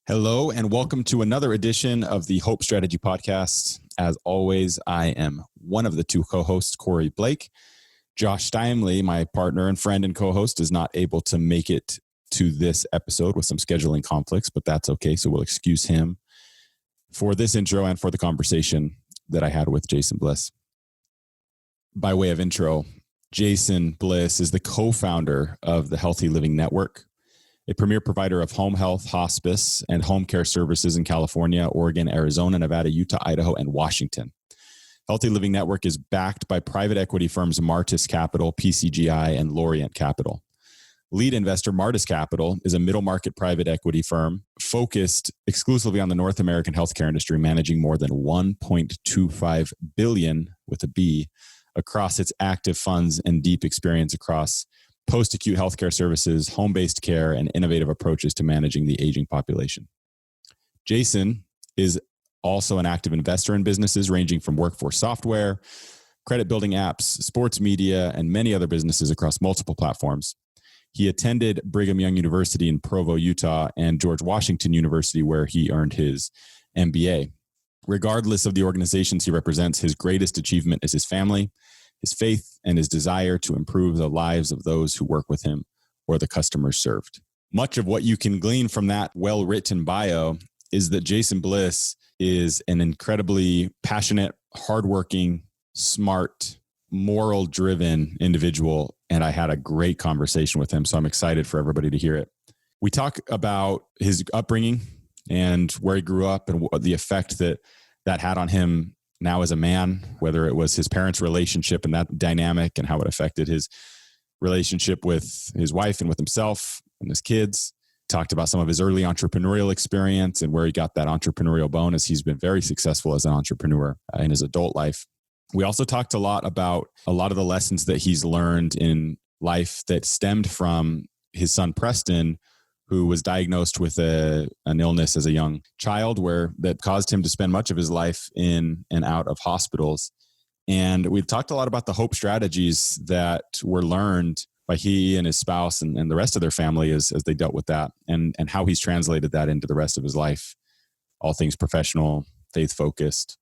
Hello, and welcome to another edition of the Hope Strategy Podcast. As always, I am one of the two co-hosts, Corey Blake. Josh Steinley, my partner and friend and co-host, is not able to make it to this episode with some scheduling conflicts, but that's okay. So we'll excuse him for this intro and for the conversation that I had with Jason Bliss. By way of intro, Jason Bliss is the co-founder of the Healthy Living Network, a premier provider of home health, hospice, and home care services in California, Oregon, Arizona, Nevada, Utah, Idaho, and Washington. Healthy Living Network is backed by private equity firms Martis Capital, PCGI, and Lorient Capital. Lead investor Martis Capital is a middle market private equity firm focused exclusively on the North American healthcare industry, managing more than $1.25 billion with a B across its active funds and deep experience across post-acute healthcare services, home-based care, and innovative approaches to managing the aging population. Jason is also an active investor in businesses ranging from workforce software, credit-building apps, sports media, and many other businesses across multiple platforms. He attended Brigham Young University in Provo, Utah, and George Washington University, where he earned his MBA. Regardless of the organizations he represents, his greatest achievement is his family, his faith, and his desire to improve the lives of those who work with him or the customers served. Much of what you can glean from that well-written bio is that Jason Bliss is an incredibly passionate, hardworking, smart, moral-driven individual, and I had a great conversation with him, so I'm excited for everybody to hear it. We talk about his upbringing and where he grew up and the effect that had on him now as a man, whether it was his parents' relationship and that dynamic and how it affected his relationship with his wife and with himself and his kids. Talked about some of his early entrepreneurial experience and where he got that entrepreneurial bone, as he's been very successful as an entrepreneur in his adult life. We also talked a lot about a lot of the lessons that he's learned in life that stemmed from his son, Preston, who was diagnosed with an illness as a young child that caused him to spend much of his life in and out of hospitals. And we've talked a lot about the hope strategies that were learned by he and his spouse and the rest of their family as they dealt with that, and how he's translated that into the rest of his life, all things professional, faith-focused,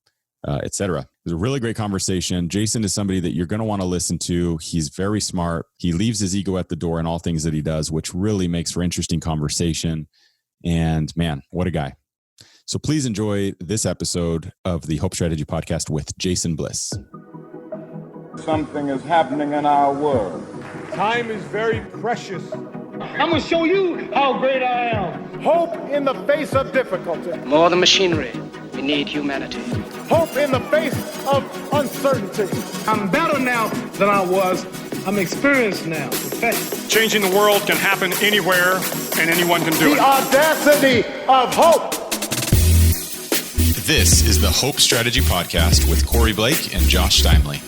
etc. It was a really great conversation. Jason is somebody that you're going to want to listen to. He's very smart. He leaves his ego at the door in all things that he does, which really makes for interesting conversation. And man, what a guy. So please enjoy this episode of the Hope Strategy Podcast with Jason Bliss. Something is happening in our world. Time is very precious. I'm going to show you how great I am. Hope in the face of difficulty. More than machinery, we need humanity. Hope in the face of uncertainty. I'm better now than I was. I'm experienced now. Perfect. Changing the world can happen anywhere, and anyone can do it. The audacity of hope. This is the Hope Strategy Podcast with Corey Blake and Josh Steinley.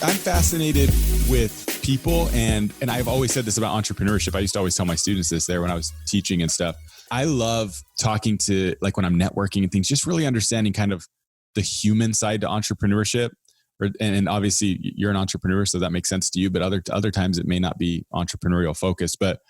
I'm fascinated with people, and I've always said this about entrepreneurship. I used to always tell my students this there when I was teaching and stuff. I love talking to, like when I'm networking and things, just really understanding kind of the human side to entrepreneurship. And obviously you're an entrepreneur, so that makes sense to you, but other times it may not be entrepreneurial focused. But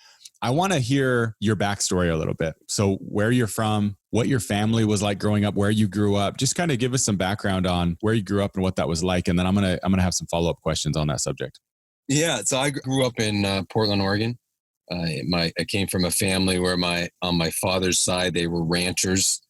I want to hear your backstory a little bit. So where you're from, what your family was like growing up, where you grew up, just kind of give us some background on where you grew up and what that was like. And then I'm going to have some follow-up questions on that subject. Yeah. So I grew up in Portland, Oregon. I came from a family where on my father's side, they were ranchers.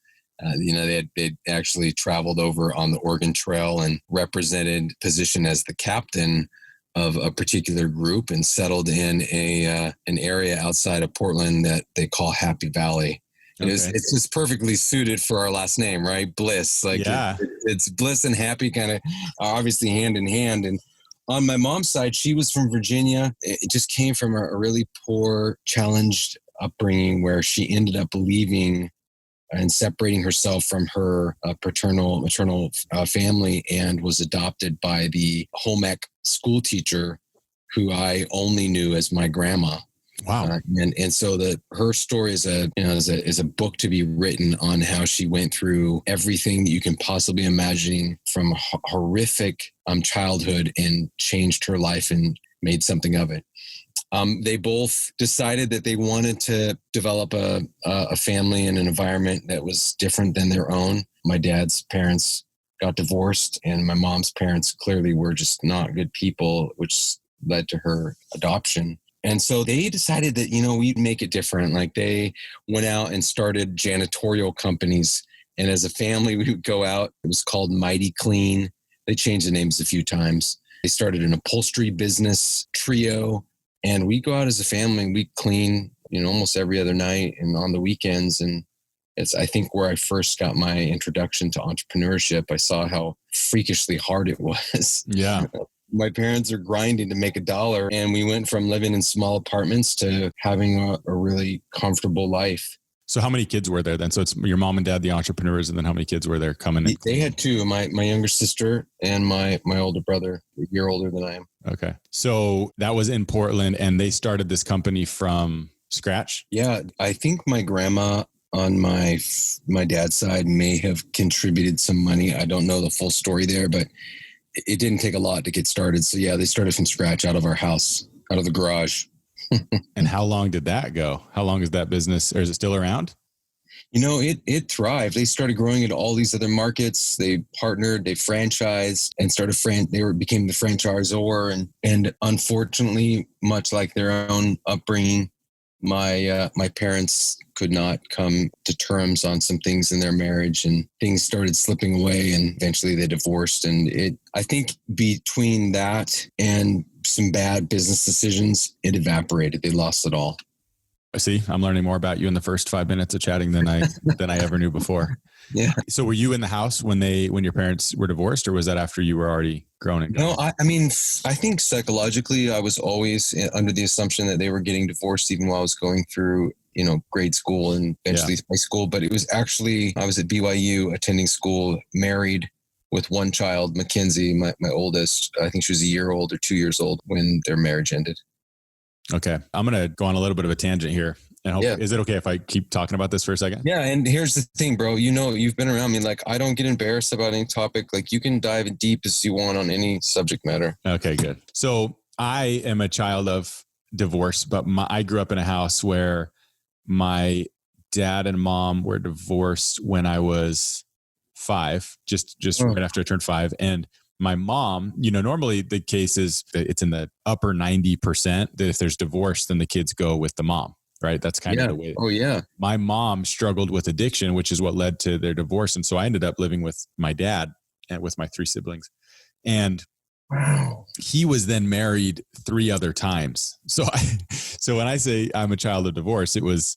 They'd actually traveled over on the Oregon Trail and represented position as the captain of a particular group and settled in an area outside of Portland that they call Happy Valley. Okay. It's just perfectly suited for our last name, right? Bliss. It's Bliss and Happy kind of obviously hand in hand. And on my mom's side, she was from Virginia. It just came from a really poor, challenged upbringing where she ended up leaving and separating herself from her maternal family, and was adopted by the home ec school teacher who I only knew as my grandma. Wow. And so her story is a book to be written on how she went through everything that you can possibly imagine from horrific childhood and changed her life and made something of it. They both decided that they wanted to develop a family in an environment that was different than their own. My dad's parents got divorced, and my mom's parents clearly were just not good people, which led to her adoption. And so they decided that, we'd make it different. Like, they went out and started janitorial companies. And as a family, we would go out. It was called Mighty Clean. They changed the names a few times. They started an upholstery business, Trio. And we go out as a family and we clean, almost every other night and on the weekends. And it's, I think, where I first got my introduction to entrepreneurship. I saw how freakishly hard it was. Yeah. My parents are grinding to make $1, and we went from living in small apartments to having a really comfortable life. So how many kids were there then? So it's your mom and dad, the entrepreneurs, and then how many kids were there coming in? They had 2, my younger sister and my older brother, a year older than I am. Okay. So that was in Portland, and they started this company from scratch? Yeah. I think my grandma on my dad's side may have contributed some money. I don't know the full story there, but it didn't take a lot to get started. So yeah, they started from scratch out of our house, out of the garage. And how long did that go? How long is that business, or is it still around? It thrived. They started growing into all these other markets. They partnered, they franchised, and became the franchisor. And unfortunately, much like their own upbringing, my parents could not come to terms on some things in their marriage, and things started slipping away, and eventually they divorced. And I think between that and some bad business decisions, it evaporated. They lost it all. See, I'm learning more about you in the first 5 minutes of chatting than I ever knew before. Yeah. So were you in the house when your parents were divorced, or was that after you were already grown and No, I mean, I think psychologically I was always under the assumption that they were getting divorced, even while I was going through, grade school and eventually high school. But it was actually, I was at BYU attending school, married with one child, Mackenzie, my oldest. I think she was a year old or 2 years old when their marriage ended. Okay. I'm going to go on a little bit of a tangent here. And is it okay if I keep talking about this for a second? Yeah. And here's the thing, bro, you've been around me. Like, I don't get embarrassed about any topic. Like, you can dive deep as you want on any subject matter. Okay, good. So I am a child of divorce, but I grew up in a house where my dad and mom were divorced when I was 5, just right after I turned 5. And my mom, normally the case is that it's in the upper 90% that if there's divorce, then the kids go with the mom, right? That's kind of the way. Oh yeah. My mom struggled with addiction, which is what led to their divorce. And so I ended up living with my dad and with my 3 siblings. And wow, he was then married 3 other times. So when I say I'm a child of divorce, it was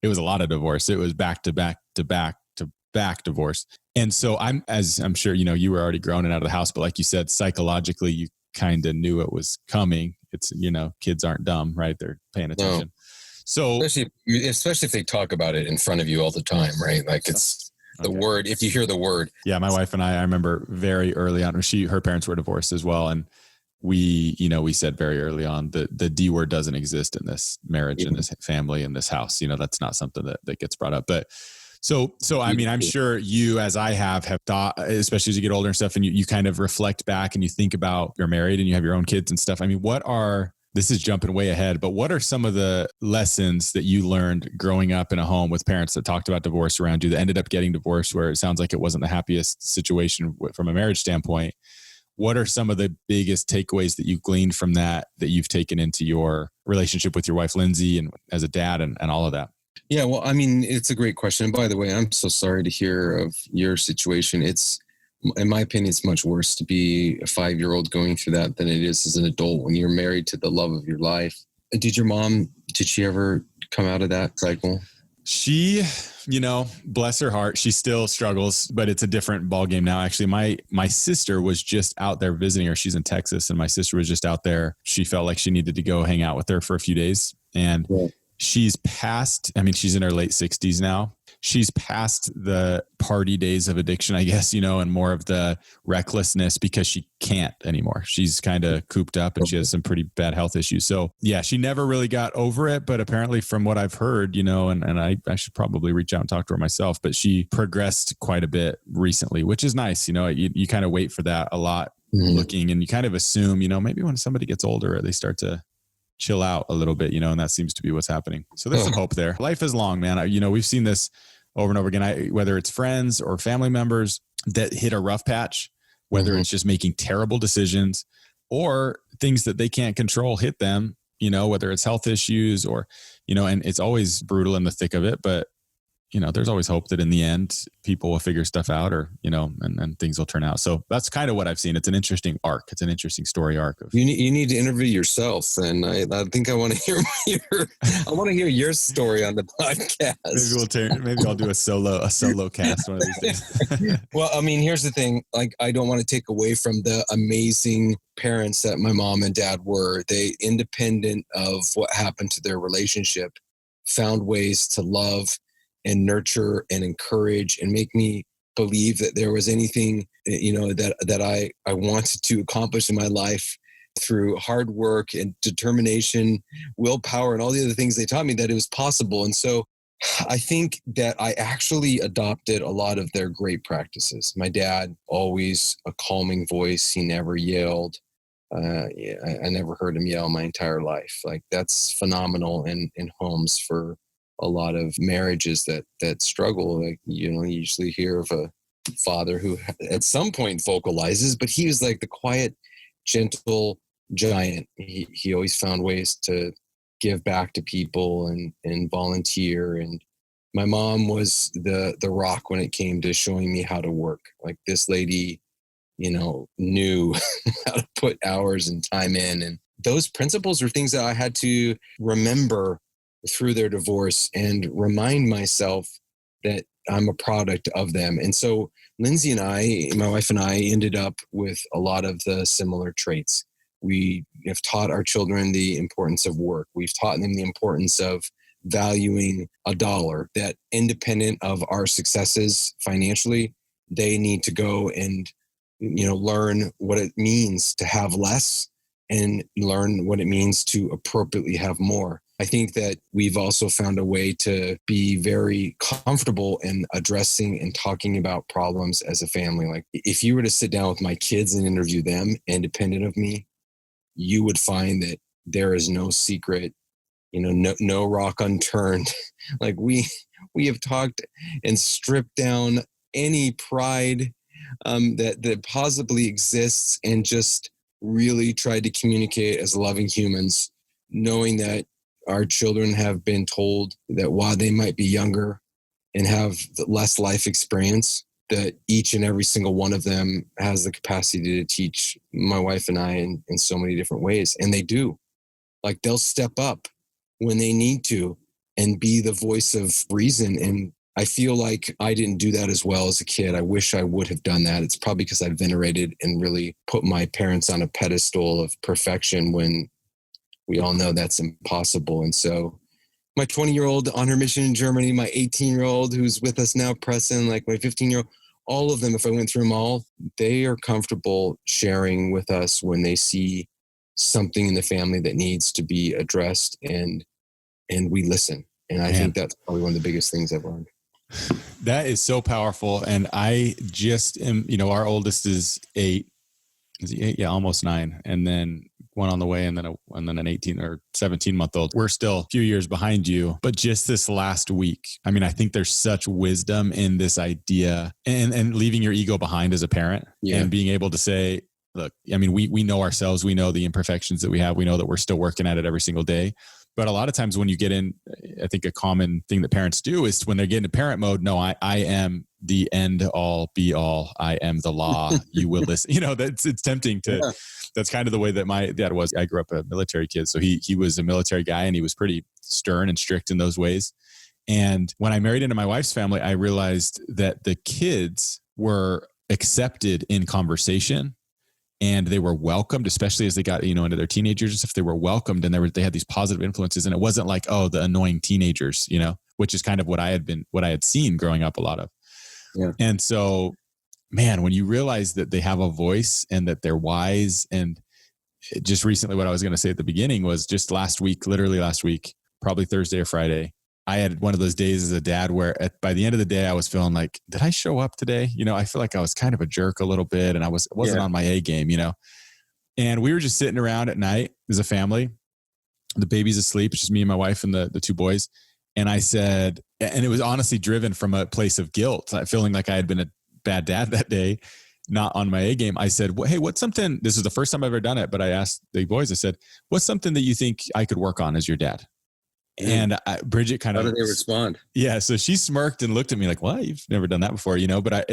a lot of divorce. It was back to back to back to back divorce. And so as I'm sure, you were already grown and out of the house, but like you said, psychologically, you kind of knew it was coming. It's, kids aren't dumb, right? They're paying attention. No. So especially if they talk about it in front of you all the time, right? Like, it's the word, if you hear the word. Yeah. My wife and I remember very early on, her parents were divorced as well. And we said very early on that the D word doesn't exist in this marriage, in this family, in this house. That's not something that gets brought up. But so I mean, I'm sure you, as I have thought, especially as you get older and stuff, and you kind of reflect back and you think about you're married and you have your own kids and stuff. I mean, this is jumping way ahead, but what are some of the lessons that you learned growing up in a home with parents that talked about divorce around you, that ended up getting divorced, where it sounds like it wasn't the happiest situation from a marriage standpoint? What are some of the biggest takeaways that you gleaned from that you've taken into your relationship with your wife, Lindsay, and as a dad and all of that? Yeah, well, I mean, it's a great question. And by the way, I'm so sorry to hear of your situation. It's, in my opinion, it's much worse to be a 5-year-old going through that than it is as an adult when you're married to the love of your life. Did she ever come out of that cycle? She, bless her heart, she still struggles, but it's a different ballgame now. Actually, my sister was just out there visiting her. She's in Texas, and my sister was just out there. She felt like she needed to go hang out with her for a few days. And she's she's in her late 60s now. She's past the party days of addiction, I guess, and more of the recklessness because she can't anymore. She's kind of cooped up and she has some pretty bad health issues. So yeah, she never really got over it, but apparently from what I've heard, and I should probably reach out and talk to her myself, but she progressed quite a bit recently, which is nice. You kind of wait for that a lot, looking, and you kind of assume, maybe when somebody gets older, they start to chill out a little bit, and that seems to be what's happening. So there's some hope there. Life is long, man. We've seen this over and over again. Whether it's friends or family members that hit a rough patch, whether it's just making terrible decisions or things that they can't control hit them, whether it's health issues or, and it's always brutal in the thick of it, but there's always hope that in the end people will figure stuff out or, and things will turn out. So that's kind of what I've seen. It's an interesting arc. It's an interesting story arc. You need to interview yourself. And I think I want to hear your story on the podcast. Maybe I'll do a solo cast one of these days. Well, I mean, here's the thing. Like, I don't want to take away from the amazing parents that my mom and dad were. They, independent of what happened to their relationship, found ways to love and nurture and encourage and make me believe that there was anything, that I wanted to accomplish in my life through hard work and determination, willpower, and all the other things they taught me, that it was possible. And so I think that I actually adopted a lot of their great practices. My dad, always a calming voice. He never yelled. I never heard him yell my entire life. Like, that's phenomenal in homes for a lot of marriages that struggle. Like, you usually hear of a father who at some point vocalizes, but he was like the quiet, gentle giant. He always found ways to give back to people and volunteer. And my mom was the rock when it came to showing me how to work. Like, this lady, knew how to put hours and time in. And those principles are things that I had to remember through their divorce and remind myself that I'm a product of them. And so Lindsay and I, my wife and I, ended up with a lot of the similar traits. We have taught our children the importance of work. We've taught them the importance of valuing a dollar, that independent of our successes financially, they need to go and, learn what it means to have less and learn what it means to appropriately have more. I think that we've also found a way to be very comfortable in addressing and talking about problems as a family. Like, if you were to sit down with my kids and interview them independent of me, you would find that there is no secret, no rock unturned. Like, we have talked and stripped down any pride that possibly exists, and just really tried to communicate as loving humans, knowing that our children have been told that while they might be younger and have less life experience, that each and every single one of them has the capacity to teach my wife and I in so many different ways. And they do. Like, they'll step up when they need to and be the voice of reason. And I feel like I didn't do that as well as a kid. I wish I would have done that. It's probably because I venerated and really put my parents on a pedestal of perfection when we all know that's impossible. And so my 20-year-old on her mission in Germany, my 18-year-old who's with us now, Preston, like my 15-year-old, all of them, if I went through them all, they are comfortable sharing with us when they see something in the family that needs to be addressed, and we listen. And I think that's probably one of the biggest things I've learned. That is so powerful. And I just am, our oldest is 8. Is he 8? Yeah, almost 9. And then one on the way, and then an 18 or 17-month-old. We're still a few years behind you, but just this last week, I mean, I think there's such wisdom in this idea and leaving your ego behind as a parent, and being able to say, look, I mean, we know ourselves, we know the imperfections that we have. We know that we're still working at it every single day. But a lot of times when you get in, I think a common thing that parents do is when they get into parent mode, no, I am the end all be all. I am the law. You will listen. It's tempting to, that's kind of the way that my dad was. I grew up a military kid. So he was a military guy, and he was pretty stern and strict in those ways. And when I married into my wife's family, I realized that the kids were accepted in conversation, and they were welcomed, especially as they got, into their teenagers. If they were welcomed, and they had these positive influences, and it wasn't like, oh, the annoying teenagers, which is kind of what I had seen growing up a lot of. Yeah. And so, man, when you realize that they have a voice and that they're wise, and just recently, what I was going to say at the beginning was just literally last week, probably Thursday or Friday, I had one of those days as a dad where by the end of the day, I was feeling like, did I show up today? I feel like I was kind of a jerk a little bit, and I wasn't on my A game, and we were just sitting around at night as a family, The baby's asleep. It's just me and my wife and the two boys. And I said, and it was honestly driven from a place of guilt, feeling like I had been a bad dad that day, not on my A game. I said, well, hey, what's something, this is the first time I've ever done it, but I asked the boys, I said, what's something that you think I could work on as your dad? And Bridget kind of, how did they respond? Yeah. So she smirked and looked at me like, what? You've never done that before, but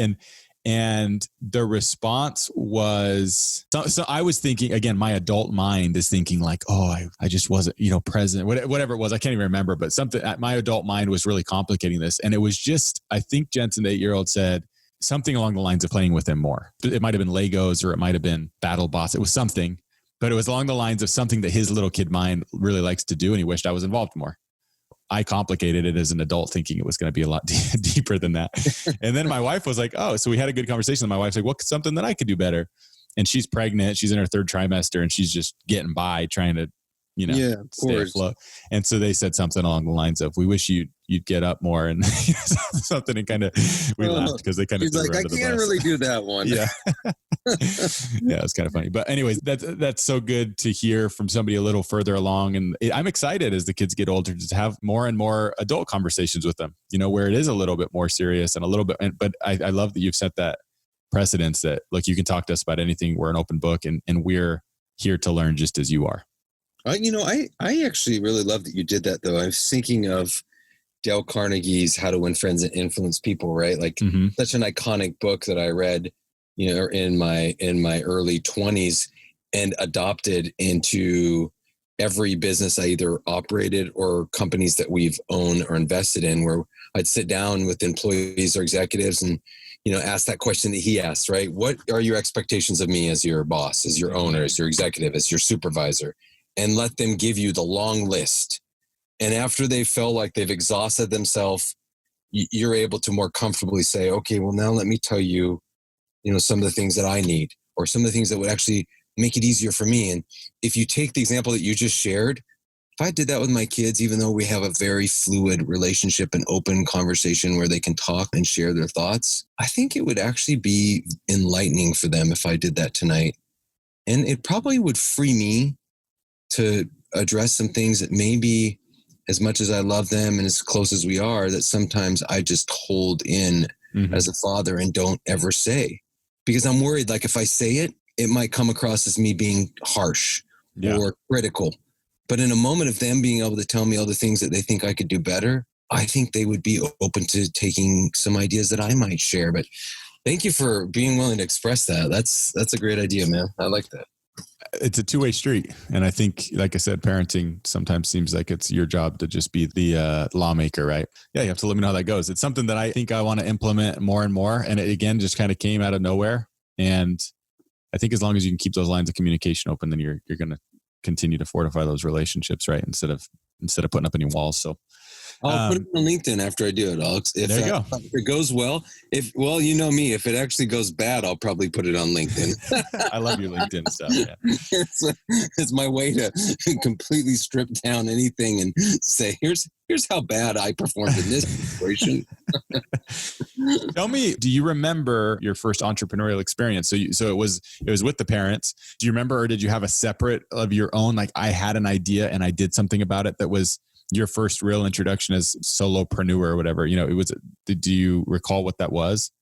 and the response was, so I was thinking, again, my adult mind is thinking like, oh, I just wasn't, present, whatever it was. I can't even remember, but something, my adult mind was really complicating this. And it was just, I think Jensen, the 8-year-old, said something along the lines of playing with him more. It might've been Legos or it might've been Battle Bots. It was something, but it was along the lines of something that his little kid mind really likes to do. And he wished I was involved more. I complicated it as an adult, thinking it was going to be a lot deeper than that. And then my wife was like, oh, so we had a good conversation. And my wife's like, what's something that I could do better? And she's pregnant. She's in her 3rd trimester and she's just getting by trying to, stay afloat. And so they said something along the lines of, we wish you'd get up more and something, and kind of, we laughed because they kind of, like, I can't really do that one. Yeah. Yeah, it's kind of funny. But anyways, that's so good to hear from somebody a little further along. And I'm excited as the kids get older to have more and more adult conversations with them, where it is a little bit more serious and a little bit, but I love that you've set that precedence that, look, you can talk to us about anything. We're an open book and we're here to learn just as you are. I actually really love that you did that, though. I was thinking of Dale Carnegie's How to Win Friends and Influence People, right? Like such an iconic book that I read, in my early 20s and adopted into every business I either operated or companies that we've owned or invested in, where I'd sit down with employees or executives and, ask that question that he asked, right? What are your expectations of me as your boss, as your owner, as your executive, as your supervisor? And let them give you the long list. And after they feel like they've exhausted themselves, you're able to more comfortably say, okay, well, now let me tell you, some of the things that I need, or some of the things that would actually make it easier for me. And if you take the example that you just shared, if I did that with my kids, even though we have a very fluid relationship and open conversation where they can talk and share their thoughts, I think it would actually be enlightening for them if I did that tonight. And it probably would free me to address some things that maybe, as much as I love them and as close as we are, that sometimes I just hold in as a father and don't ever say, because I'm worried, like, if I say it, it might come across as me being harsh or critical. But in a moment of them being able to tell me all the things that they think I could do better, I think they would be open to taking some ideas that I might share. But thank you for being willing to express that. That's a great idea, man. I like that. It's a two-way street. And I think, like I said, parenting sometimes seems like it's your job to just be the lawmaker, right? Yeah, you have to let me know how that goes. It's something that I think I want to implement more and more. And it, again, just kind of came out of nowhere. And I think as long as you can keep those lines of communication open, then you're going to continue to fortify those relationships, right? Instead of putting up any walls. So I'll put it on LinkedIn after I do it, Alex. If it goes well, you know me, if it actually goes bad, I'll probably put it on LinkedIn. I love your LinkedIn stuff. Yeah. It's my way to completely strip down anything and say, here's how bad I performed in this situation. Tell me, do you remember your first entrepreneurial experience? So it was with the parents. Do you remember, or did you have a separate of your own? Like, I had an idea and I did something about it that was your first real introduction as solopreneur or whatever, it was. Do you recall what that was?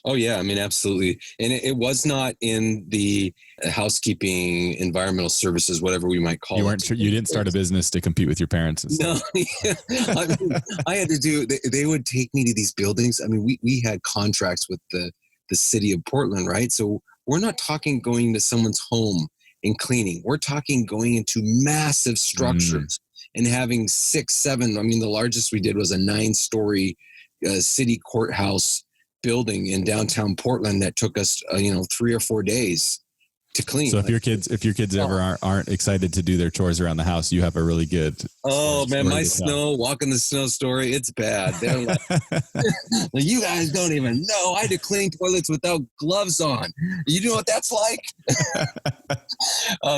Oh yeah. I mean, absolutely. And it was not in the housekeeping, environmental services, whatever we might call it. You didn't start a business to compete with your parents and stuff. No, I mean, I had to do, they would take me to these buildings. I mean, we had contracts with the city of Portland, right? So we're not talking going to someone's home and cleaning. We're talking going into massive structures. And having 6, 7, I mean, the largest we did was a 9-story city courthouse building in downtown Portland that took us, 3 or 4 days to clean. So if your kids ever aren't excited to do their chores around the house, you have a really good. Oh man, my walking the snow story, it's bad. They're like, you guys don't even know. I had to clean toilets without gloves on. You know what that's like?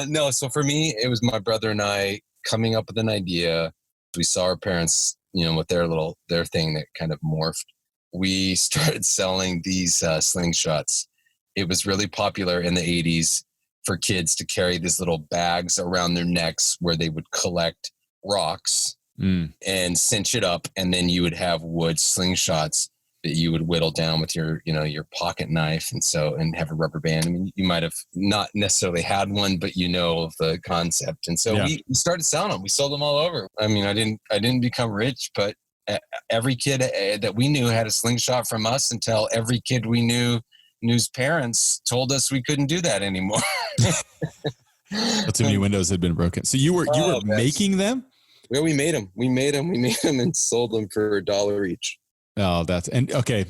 No. So for me, it was my brother and I coming up with an idea. We saw our parents, with their thing that kind of morphed. We started selling these slingshots. It was really popular in the 80s for kids to carry these little bags around their necks where they would collect rocks and cinch it up. And then you would have wood slingshots that you would whittle down with your pocket knife. And have a rubber band. I mean, you might have not necessarily had one, but the concept. And so we started selling them. We sold them all over. I mean, I didn't become rich, but every kid that we knew had a slingshot from us until every kid we knew's parents told us we couldn't do that anymore. Too many windows had been broken. So you were making them? Well, we made them. We made them and sold them for $1 each. Oh, okay.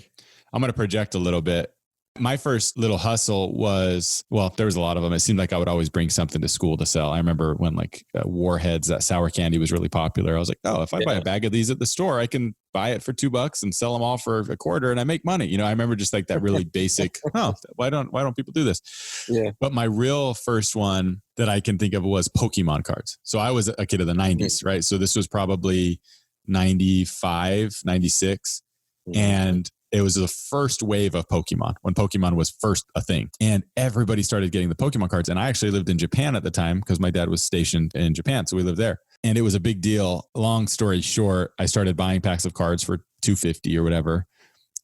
I'm going to project a little bit. My first little hustle was, there was a lot of them. It seemed like I would always bring something to school to sell. I remember when Warheads, that sour candy was really popular. I was like, if I buy a bag of these at the store, I can buy it for $2 and sell them all for $0.25 and I make money. I remember just like that really basic, why don't people do this? Yeah. But my real first one that I can think of was Pokemon cards. So I was a kid of the 90s, right? So this was probably 95, 96. And it was the first wave of Pokemon when Pokemon was first a thing, and everybody started getting the Pokemon cards. And I actually lived in Japan at the time because my dad was stationed in Japan. So we lived there and it was a big deal. Long story short, I started buying packs of cards for $2.50 or whatever.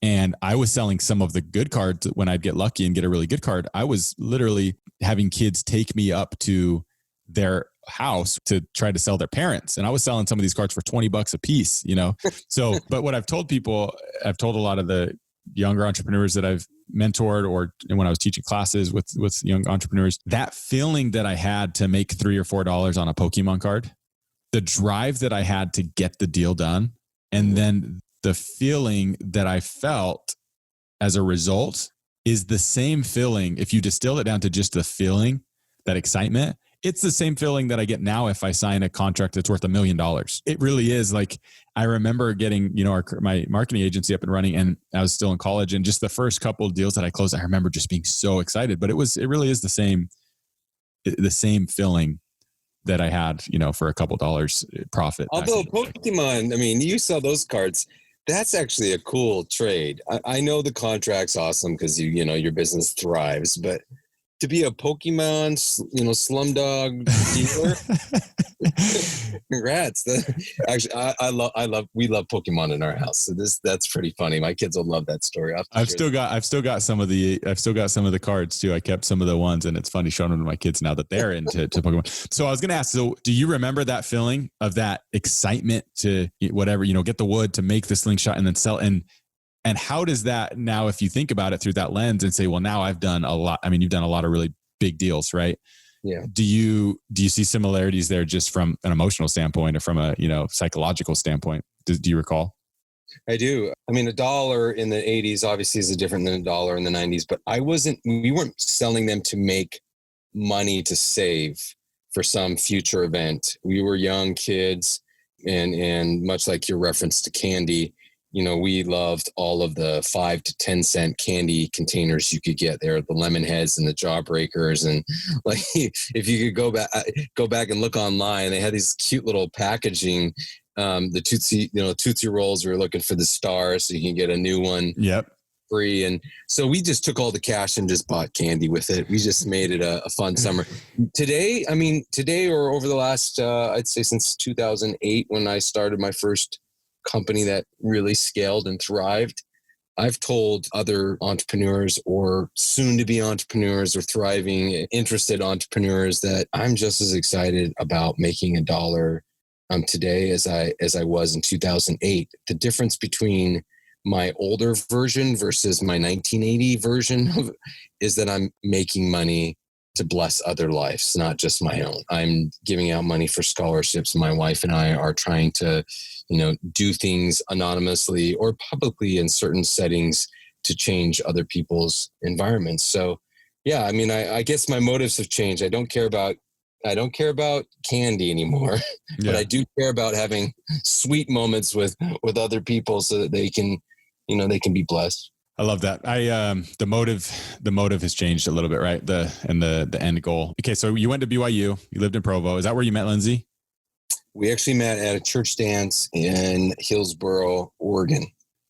And I was selling some of the good cards when I'd get lucky and get a really good card. I was literally having kids take me up to their house to try to sell their parents. And I was selling some of these cards for $20 a piece, So, but what I've told people, I've told a lot of the younger entrepreneurs that I've mentored or when I was teaching classes with young entrepreneurs, that feeling that I had to make $3 or $4 on a Pokemon card, the drive that I had to get the deal done. And then the feeling that I felt as a result is the same feeling. If you distill it down to just the feeling, that excitement, it's the same feeling that I get now if I sign a contract that's worth $1 million. It really is. Like, I remember getting, my marketing agency up and running, and I was still in college, and just the first couple of deals that I closed, I remember just being so excited. But it really is the same feeling that I had, for a couple dollars profit. Although Pokemon, I mean, you sell those cards. That's actually a cool trade. I know the contract's awesome because your business thrives, but to be a Pokemon, slumdog dealer, congrats. Actually, we love Pokemon in our house. So that's pretty funny. My kids will love that story. I've still got some of the cards too. I kept some of the ones, and it's funny showing them to my kids now that they're into Pokemon. So I was going to ask, so do you remember that feeling of that excitement to whatever, get the wood to make the slingshot and then sell? And how does that now, if you think about it through that lens and say, well, now I've done a lot. I mean, you've done a lot of really big deals, right? Yeah. Do you see similarities there just from an emotional standpoint or from a, psychological standpoint? Do you recall? I do. I mean, $1 in the 80s obviously is different than $1 in the 90s, but we weren't selling them to make money to save for some future event. We were young kids, and much like your reference to candy, we loved all of the 5 to 10 cent candy containers you could get there, the lemon heads and the jawbreakers. And like, if you could go back and look online, they had these cute little packaging, the Tootsie Rolls. We were looking for the star so you can get a new one. Yep. Free. And so we just took all the cash and just bought candy with it. We just made it a fun summer. Today or over the last, I'd say since 2008, when I started my first company that really scaled and thrived, I've told other entrepreneurs or soon to be entrepreneurs or thriving, interested entrepreneurs that I'm just as excited about making $1 today as I was in 2008. The difference between my older version versus my 1980 version is that I'm making money to bless other lives, not just my own. I'm giving out money for scholarships. My wife and I are trying to, do things anonymously or publicly in certain settings to change other people's environments. So, yeah, I mean, I guess my motives have changed. I don't care about candy anymore, but I do care about having sweet moments with other people so that they can be blessed. I love that. The motive has changed a little bit, right? The end goal. Okay. So you went to BYU, you lived in Provo. Is that where you met Lindsay? We actually met at a church dance in Hillsboro, Oregon.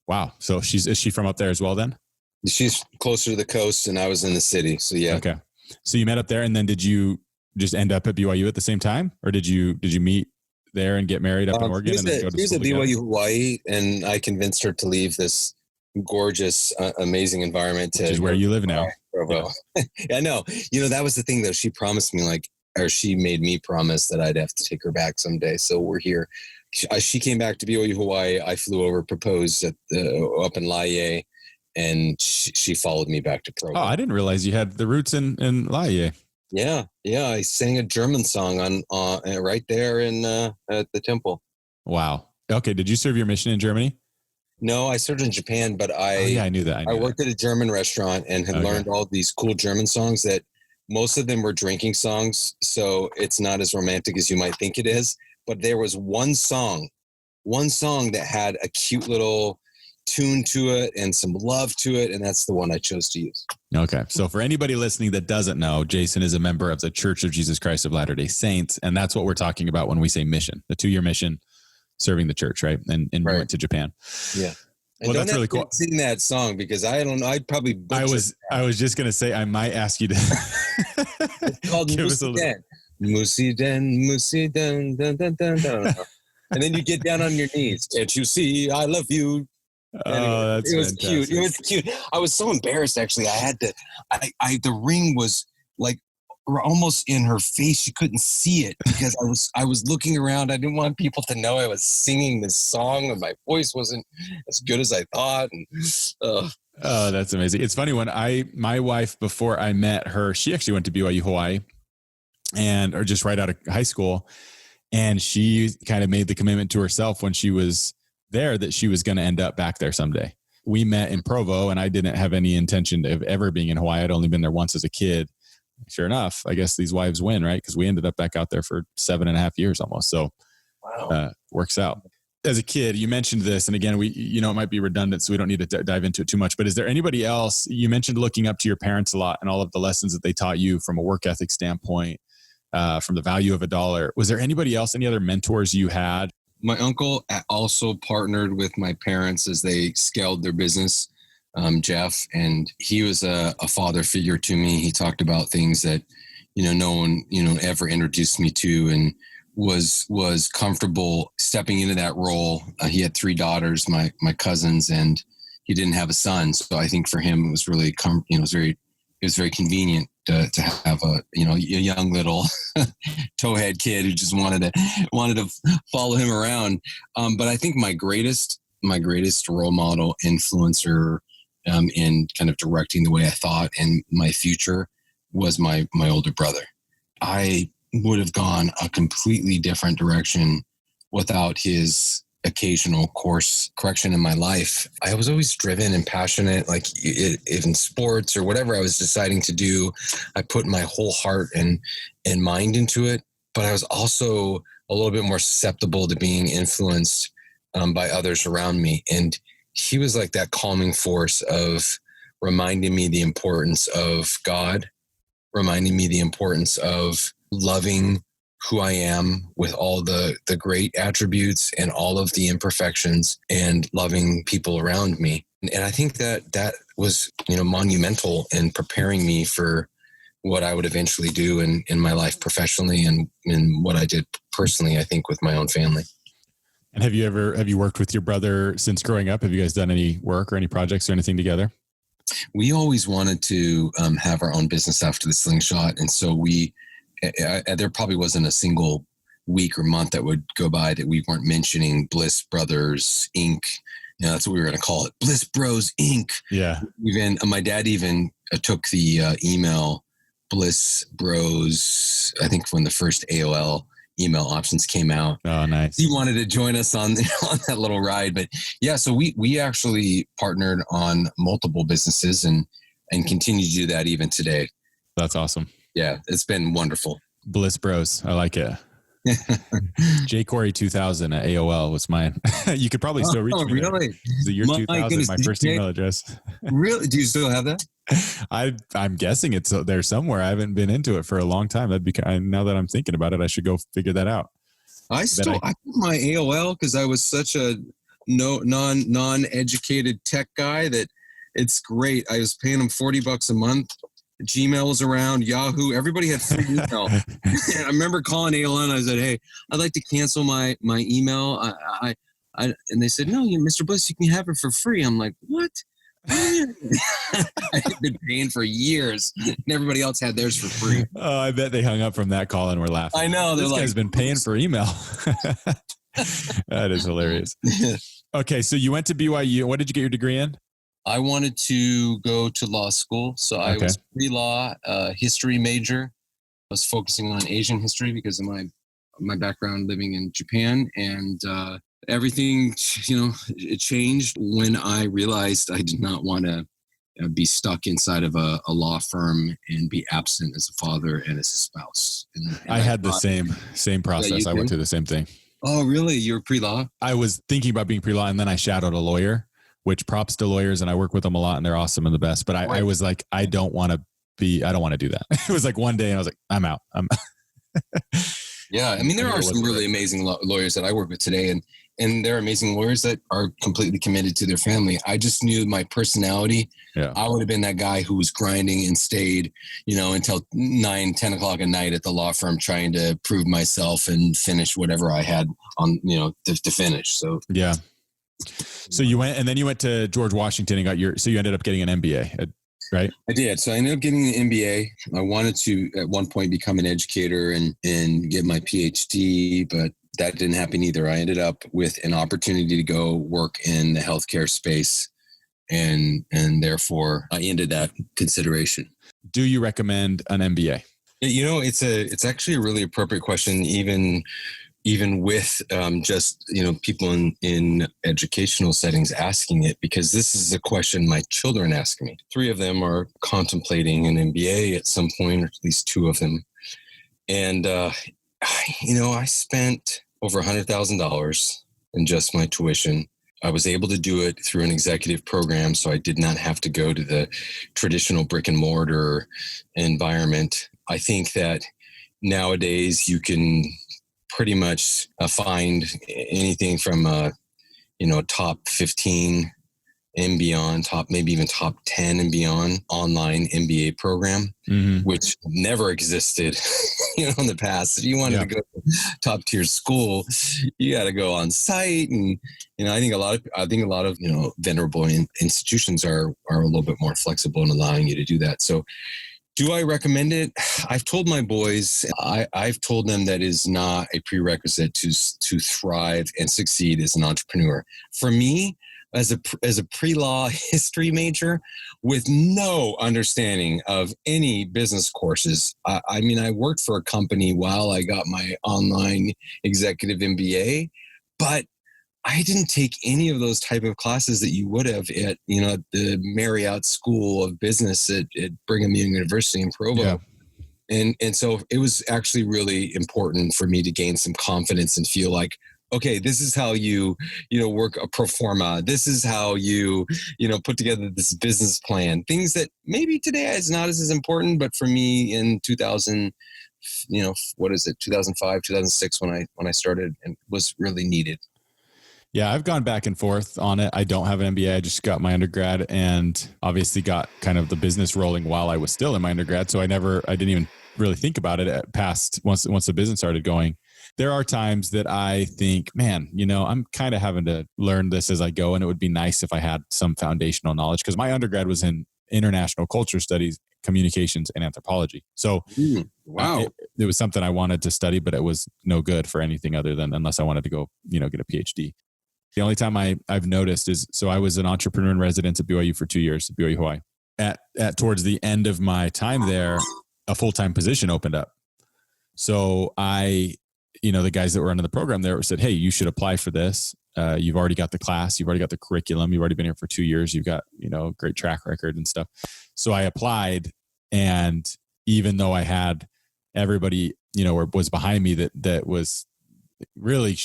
Wow. So is she from up there as well then? She's closer to the coast and I was in the city. So yeah. Okay. So you met up there, and then did you just end up at BYU at the same time, or did you meet there and get married up in Oregon? She was at BYU Hawaii, and I convinced her to leave this gorgeous, amazing environment. Which is where you live now. Provo. Yeah. I know. That was the thing, though. She promised me, she made me promise that I'd have to take her back someday. So we're here. She came back to BYU Hawaii. I flew over, proposed up in Laie, and she followed me back to Provo. Oh, I didn't realize you had the roots in Laie. Yeah. I sang a German song on right there at the temple. Wow. Okay. Did you serve your mission in Germany? No, I served in Japan, but I knew that. I worked at a German restaurant and had learned all these cool German songs that most of them were drinking songs. So it's not as romantic as you might think it is. But there was one song that had a cute little tune to it and some love to it. And that's the one I chose to use. Okay. So for anybody listening that doesn't know, Jason is a member of the Church of Jesus Christ of Latter-day Saints. And that's what we're talking about when we say mission, the 2-year mission, serving the church, right? And we went to Japan. Yeah. Well, that's really cool. Sing that song because I don't know. I'd probably butcher I was just going to say, I might ask you to. It's called Musi Den, dun, dun, dun, dun. And then you get down on your knees. Can't you see? I love you. Oh, that's it was fantastic. cute. It was cute. I was so embarrassed, actually. I had to, the ring was like almost in her face. She couldn't see it because I was looking around. I didn't want people to know I was singing this song and my voice wasn't as good as I thought. And oh, that's amazing. It's funny when my wife, before I met her, she actually went to BYU Hawaii or just right out of high school. And she kind of made the commitment to herself when she was there that she was going to end up back there someday. We met in Provo, and I didn't have any intention of ever being in Hawaii. I'd only been there once as a kid. Sure enough, I guess these wives win, right? Because we ended up back out there for 7.5 years almost. So works out. As a kid, you mentioned this, and again, it might be redundant, so we don't need to dive into it too much. But is there anybody else? You mentioned looking up to your parents a lot and all of the lessons that they taught you from a work ethic standpoint, from the value of a dollar. Was there anybody else, any other mentors you had? My uncle also partnered with my parents as they scaled their business, Jeff, and he was a father figure to me. He talked about things that, no one, ever introduced me to, and was comfortable stepping into that role. He had 3 daughters, my cousins, and he didn't have a son. So I think for him, it was really, it was very convenient to have a young little towhead kid who just wanted to follow him around. But I think my greatest role model, influencer, in kind of directing the way I thought and my future was my older brother. I would have gone a completely different direction without his occasional course correction in my life. I was always driven and passionate, like in sports or whatever I was deciding to do. I put my whole heart and mind into it, but I was also a little bit more susceptible to being influenced by others around me. And he was like that calming force of reminding me the importance of God, reminding me the importance of loving who I am with all the great attributes and all of the imperfections, and loving people around me. And I think that was, monumental in preparing me for what I would eventually do in my life professionally and in what I did personally, I think, with my own family. And have you worked with your brother since growing up? Have you guys done any work or any projects or anything together? We always wanted to have our own business after the Slingshot. And so there probably wasn't a single week or month that would go by that we weren't mentioning Bliss Brothers Inc. That's what we were going to call it. Bliss Bros Inc. Yeah. Even my dad took the email Bliss Bros, I think when the first AOL email options came out. Oh, nice. He wanted to join us on that little ride. But yeah, so we actually partnered on multiple businesses and continue to do that even today. That's awesome. Yeah, it's been wonderful. Bliss Bros. I like it. jcorey 2000 at AOL was mine. You could probably still reach me. Really? The year 2000, my first email address. Really? Do you still have that? I'm guessing it's there somewhere. I haven't been into it for a long time. That'd be now that I'm thinking about it, I should go figure that out. I put my AOL because I was such a non-educated tech guy that it's great. I was paying them $40 a month. Gmail was around, Yahoo, everybody had free email. And I remember calling AOL and I said, hey, I'd like to cancel my email. And they said, no, Mr. Bliss, you can have it for free. I'm like, what? I had been paying for years and everybody else had theirs for free. Oh, I bet they hung up from that call and were laughing. I know. This guy's been paying for email. That is hilarious. Okay. So you went to BYU. What did you get your degree in? I wanted to go to law school. So I was pre-law, history major. I was focusing on Asian history because of my background living in Japan. And everything, it changed when I realized I did not want to be stuck inside of a law firm and be absent as a father and as a spouse. And I had the same process. I went through the same thing. Oh, really? You were pre-law? I was thinking about being pre-law, and then I shadowed a lawyer, which props to lawyers, and I work with them a lot, and they're awesome and the best. But I was like, I don't want to do that. It was like one day, and I was like, I'm out. Yeah, I mean, there are some really amazing lawyers that I work with today, and they're amazing lawyers that are completely committed to their family. I just knew my personality. Yeah. I would have been that guy who was grinding and stayed, until 9, 10 o'clock at night at the law firm trying to prove myself and finish whatever I had on, to finish. So, yeah. So you went to George Washington and you ended up getting an MBA, right? I did. So I ended up getting an MBA. I wanted to at one point become an educator and get my PhD, but that didn't happen either. I ended up with an opportunity to go work in the healthcare space, and therefore I ended that consideration. Do you recommend an MBA? It's actually a really appropriate question, even with just people in educational settings asking it, because this is a question my children ask me. 3 of them are contemplating an MBA at some point, or at least 2 of them, and I spent over $100,000 in just my tuition. I was able to do it through an executive program, so I did not have to go to the traditional brick and mortar environment. I think that nowadays you can pretty much find anything from top 15 and beyond, maybe even top 10 and beyond online MBA program, which never existed, in the past. If you wanted to go to top tier school, you got to go on site. And, I think a lot of, venerable institutions are a little bit more flexible in allowing you to do that. So do I recommend it? I've told my boys, I've told them that is not a prerequisite to thrive and succeed as an entrepreneur. For me, as a pre-law history major with no understanding of any business courses, I worked for a company while I got my online executive MBA, but I didn't take any of those type of classes that you would have at, the Marriott School of Business at Brigham Young University in Provo. Yeah. And so it was actually really important for me to gain some confidence and feel like, okay, this is how you work a pro forma. This is how you put together this business plan. Things that maybe today is not as important, but for me in 2000, 2005, 2006, when I started, and was really needed. Yeah, I've gone back and forth on it. I don't have an MBA. I just got my undergrad and obviously got kind of the business rolling while I was still in my undergrad. So I didn't even really think about it past once the business started going. There are times that I think, man, I'm kind of having to learn this as I go. And it would be nice if I had some foundational knowledge, because my undergrad was in international culture studies, communications, and anthropology. So wow, it was something I wanted to study, but it was no good for anything other than unless I wanted to go, get a PhD. The only time I've noticed is, so I was an entrepreneur in residence at BYU for 2 years, at BYU Hawaii. At towards the end of my time there, a full-time position opened up. So the guys that were under the program there said, hey, you should apply for this. You've already got the class. You've already got the curriculum. You've already been here for 2 years. You've got, great track record and stuff. So I applied, and even though I had everybody, was behind me that was really,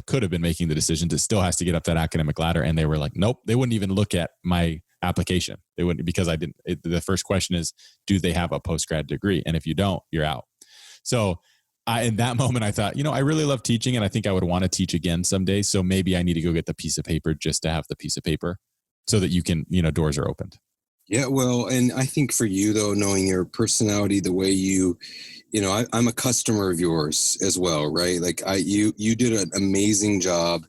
could have been making the decisions, it still has to get up that academic ladder. And they were like, nope, they wouldn't even look at my application. They wouldn't, because the first question is, do they have a post-grad degree? And if you don't, you're out. So in that moment, I thought, I really love teaching, and I think I would want to teach again someday. So maybe I need to go get the piece of paper just to have the piece of paper so that you can, doors are opened. Yeah, well, and I think for you though, knowing your personality, the way I'm a customer of yours as well, right? Like you did an amazing job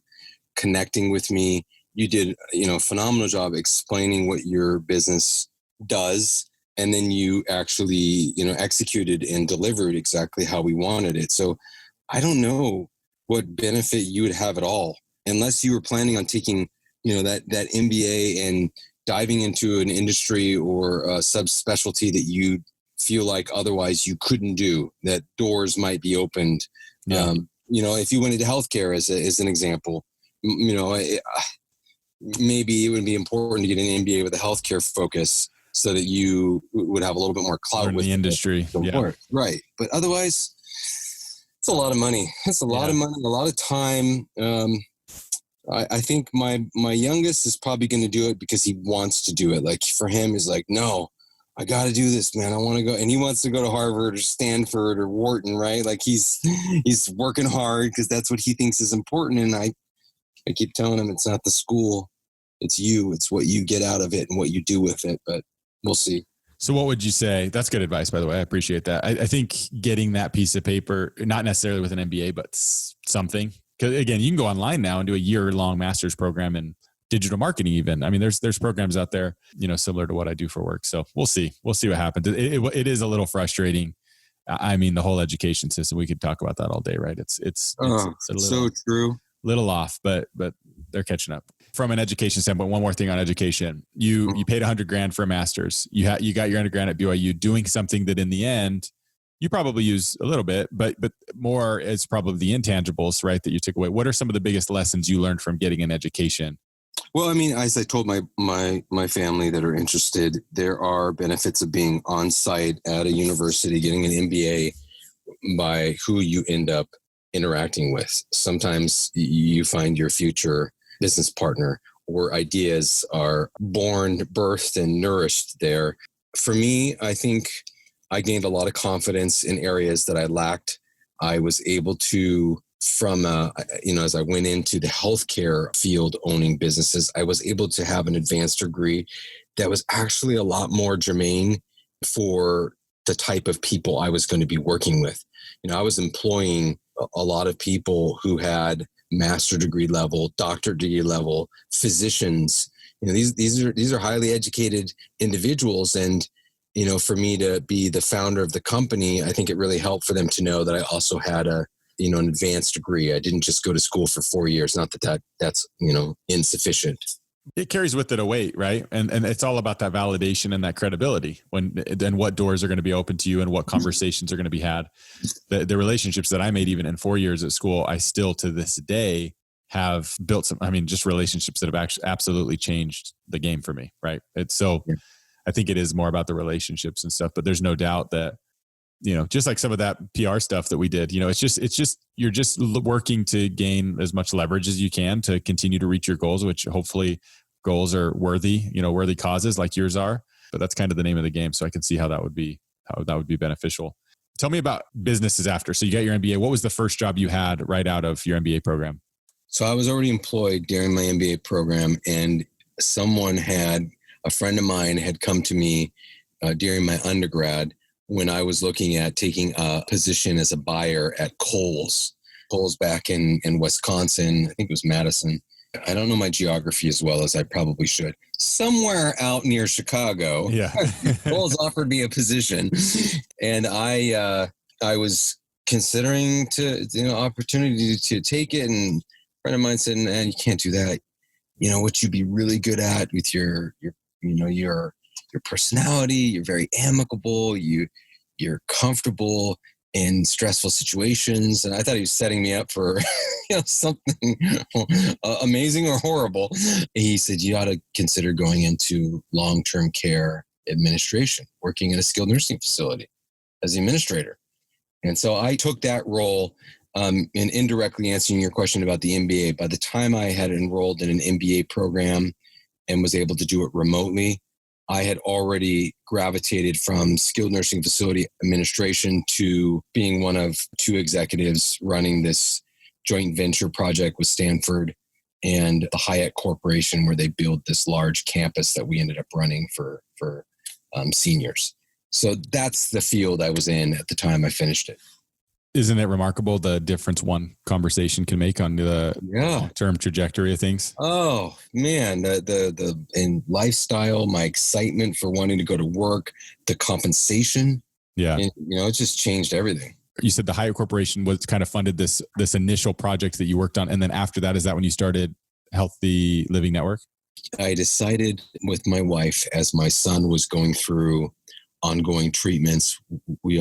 connecting with me. You did, a phenomenal job explaining what your business does. And then you actually, executed and delivered exactly how we wanted it. So I don't know what benefit you would have at all, unless you were planning on taking, that MBA and diving into an industry or a subspecialty that you feel like otherwise you couldn't do, that doors might be opened. Yeah. If you went into healthcare as an example, maybe it would be important to get an MBA with a healthcare focus so that you would have a little bit more clout with the industry. Yeah. Right. But otherwise, it's a lot of money. It's a lot of money, a lot of time. I think my youngest is probably going to do it because he wants to do it. Like for him is like, no, I got to do this, man. I want to go. And he wants to go to Harvard or Stanford or Wharton, right? Like he's working hard because that's what he thinks is important. And I keep telling him it's not the school, it's you. It's what you get out of it and what you do with it. But we'll see. So what would you say? That's good advice, by the way. I appreciate that. I think getting that piece of paper, not necessarily with an MBA, but something. Because again, you can go online now and do a year-long master's program in digital marketing even. I mean, there's programs out there, similar to what I do for work. So we'll see. We'll see what happens. It is a little frustrating. I mean, the whole education system, we could talk about that all day, right? It's a little, so true. Little off, but they're catching up. From an education standpoint, one more thing on education. You paid $100,000 for a master's. You got your undergrad at BYU doing something that in the end, you probably use a little bit, but more is probably the intangibles, right? That you took away. What are some of the biggest lessons you learned from getting an education? Well, I mean, as I told my family that are interested, there are benefits of being on site at a university, getting an MBA by who you end up interacting with. Sometimes you find your future business partner or ideas are born, birthed, and nourished there. For me, I think I gained a lot of confidence in areas that I lacked. I was able to, as I went into the healthcare field owning businesses, I was able to have an advanced degree that was actually a lot more germane for the type of people I was going to be working with. I was employing a lot of people who had master degree level, doctorate degree level, physicians. These are highly educated individuals. And, for me to be the founder of the company, I think it really helped for them to know that I also had an advanced degree. I didn't just go to school for 4 years. Not that's insufficient. It carries with it a weight, right? And it's all about that validation and that credibility and what doors are going to be open to you and what conversations are going to be had. The relationships that I made even in 4 years at school, I still to this day have built just relationships that have actually absolutely changed the game for me, right? I think it is more about the relationships and stuff, but there's no doubt that, just like some of that PR stuff that we did, it's just, you're just working to gain as much leverage as you can to continue to reach your goals, which hopefully goals are worthy causes like yours are, but that's kind of the name of the game. So I can see how that would be beneficial. Tell me about businesses after. So you got your MBA. What was the first job you had right out of your MBA program? So I was already employed during my MBA program, and a friend of mine had come to me during my undergrad when I was looking at taking a position as a buyer at Kohl's back in Wisconsin. I think it was Madison. I don't know my geography as well as I probably should. Somewhere out near Chicago, yeah. Kohl's offered me a position, and I was considering opportunity to take it. And a friend of mine said, "Man, you can't do that. What you'd be really good at with your personality, you're very amicable, you're comfortable in stressful situations." And I thought he was setting me up for something amazing or horrible. He said, "You ought to consider going into long-term care administration, working in a skilled nursing facility as the administrator." And so I took that role. And indirectly answering your question about the MBA, by the time I had enrolled in an MBA program and was able to do it remotely, I had already gravitated from skilled nursing facility administration to being one of two executives running this joint venture project with Stanford and the Hyatt Corporation, where they built this large campus that we ended up running for seniors. So that's the field I was in at the time I finished it. Isn't it remarkable the difference one conversation can make on the long-term trajectory of things? Oh man, the in lifestyle, my excitement for wanting to go to work, the compensation. Yeah. And, it just changed everything. You said the Hyatt Corporation was kind of funded this initial project that you worked on. And then after that, is that when you started Healthy Living Network? I decided with my wife, as my son was going through ongoing treatments, we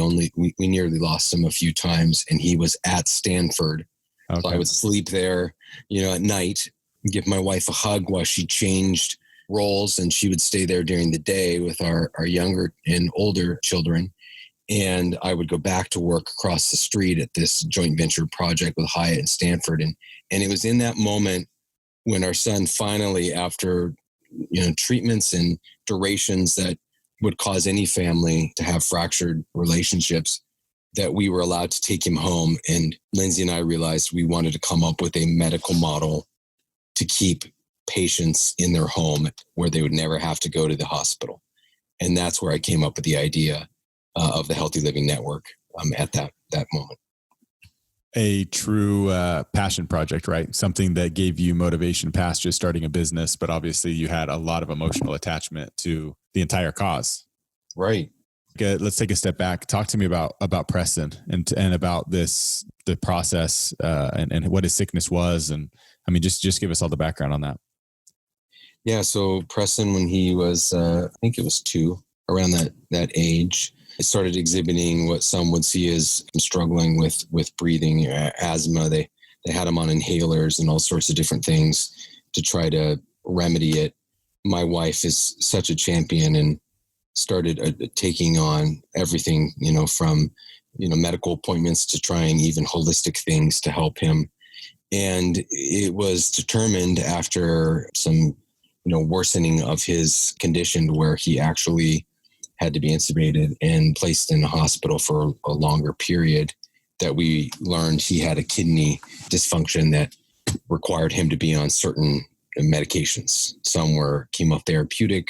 nearly lost him a few times, and he was at Stanford. Okay. So I would sleep there, at night, give my wife a hug while she changed roles, and she would stay there during the day with our younger and older children. And I would go back to work across the street at this joint venture project with Hyatt and Stanford. And it was in that moment when our son finally, after, treatments and durations that would cause any family to have fractured relationships, that we were allowed to take him home. And Lindsay and I realized we wanted to come up with a medical model to keep patients in their home where they would never have to go to the hospital. And that's where I came up with the idea of the Healthy Living Network at that moment. A true passion project, right? Something that gave you motivation past just starting a business, but obviously you had a lot of emotional attachment to the entire cause. Right. Okay, let's take a step back. Talk to me about Preston and about the process and what his sickness was. And I mean, just give us all the background on that. Yeah. So Preston, when he was, I think it was 2, around that age, I started exhibiting what some would see as struggling with breathing, asthma. They had him on inhalers and all sorts of different things to try to remedy it. My wife is such a champion and started taking on everything, from, medical appointments to trying even holistic things to help him. And it was determined after some, worsening of his condition where he actually had to be intubated and placed in a hospital for a longer period, that we learned he had a kidney dysfunction that required him to be on certain medications. Some were chemotherapeutic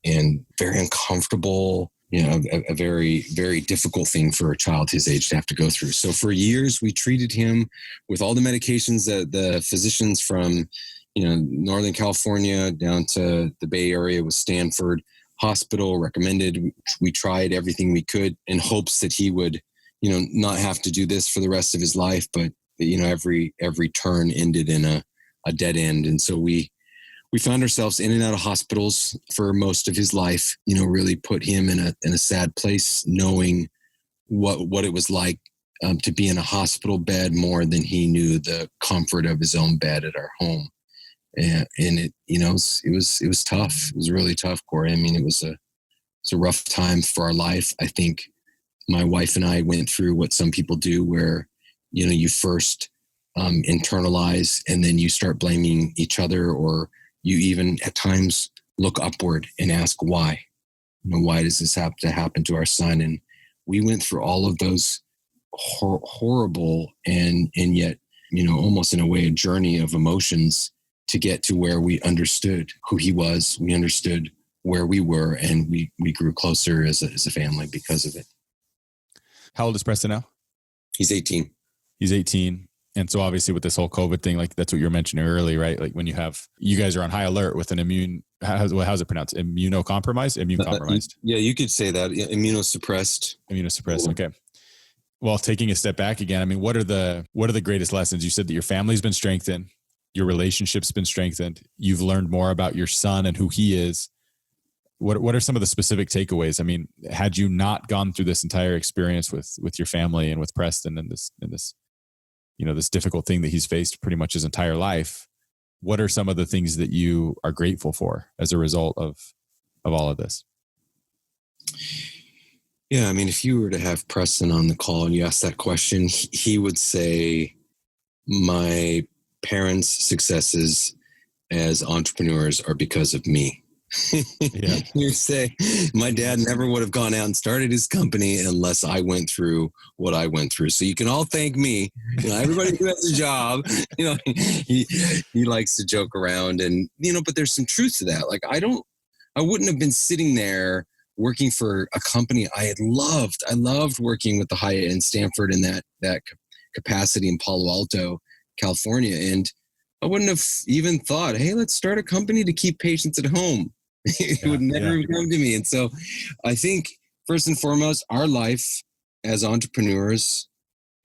and very uncomfortable, a very, very difficult thing for a child his age to have to go through. So for years, we treated him with all the medications that the physicians from, Northern California down to the Bay Area with Stanford Hospital recommended. We tried everything we could in hopes that he would, not have to do this for the rest of his life. But, every turn ended in a dead end. And so we found ourselves in and out of hospitals for most of his life, really put him in a sad place, knowing what it was like to be in a hospital bed more than he knew the comfort of his own bed at our home. And it, it was tough. It was really tough, Corey. I mean, it was a rough time for our life. I think my wife and I went through what some people do where, you first internalize and then you start blaming each other, or you even at times look upward and ask why. Why does this have to happen to our son? And we went through all of those horrible and yet, almost in a way, a journey of emotions to get to where we understood who he was. We understood where we were, and we grew closer as a family because of it. How old is Preston now? He's 18. He's 18. And so obviously with this whole COVID thing, like that's what you were mentioning earlier, right? Like when you guys are on high alert with an how's it pronounced? Immunocompromised? Immune compromised. Yeah, you could say that. Immunosuppressed. Immunosuppressed. Okay. Well, taking a step back again, I mean, what are the greatest lessons? You said that your family's been strengthened. Your relationship's been strengthened. You've learned more about your son and who he is. What are some of the specific takeaways? I mean, had you not gone through this entire experience with your family and with Preston and this this difficult thing that he's faced pretty much his entire life, what are some of the things that you are grateful for as a result of all of this? Yeah, I mean, if you were to have Preston on the call and you ask that question, he would say, my parents' successes as entrepreneurs are because of me. Yeah. You say, my dad never would have gone out and started his company unless I went through what I went through. So you can all thank me. Everybody who has a job, he likes to joke around, and, but there's some truth to that. Like, I wouldn't have been sitting there working for a company I had loved. I loved working with the Hyatt in Stanford in that capacity in Palo Alto, California. And I wouldn't have even thought, hey, let's start a company to keep patients at home. It would never have come to me. And so I think first and foremost, our life as entrepreneurs,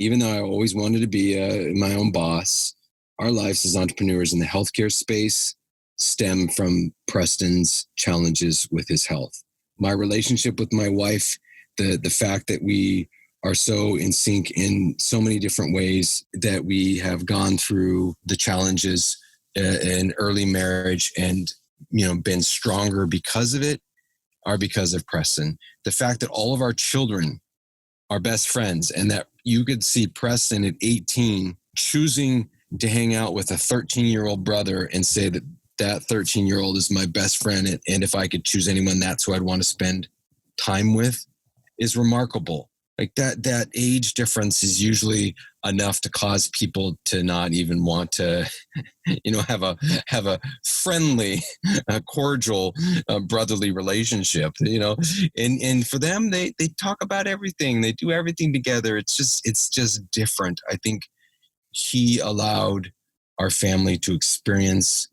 even though I always wanted to be my own boss, our lives as entrepreneurs in the healthcare space stem from Preston's challenges with his health. My relationship with my wife, the fact that we are so in sync in so many different ways, that we have gone through the challenges in early marriage and, been stronger because of it, are because of Preston. The fact that all of our children are best friends, and that you could see Preston at 18 choosing to hang out with a 13-year-old brother and say that 13-year-old is my best friend, and if I could choose anyone, that's who I'd want to spend time with, is remarkable. Like that age difference is usually enough to cause people to not even want to, have a friendly, cordial, brotherly relationship, and for them, they talk about everything. They do everything together. It's just different. I think he allowed our family to experience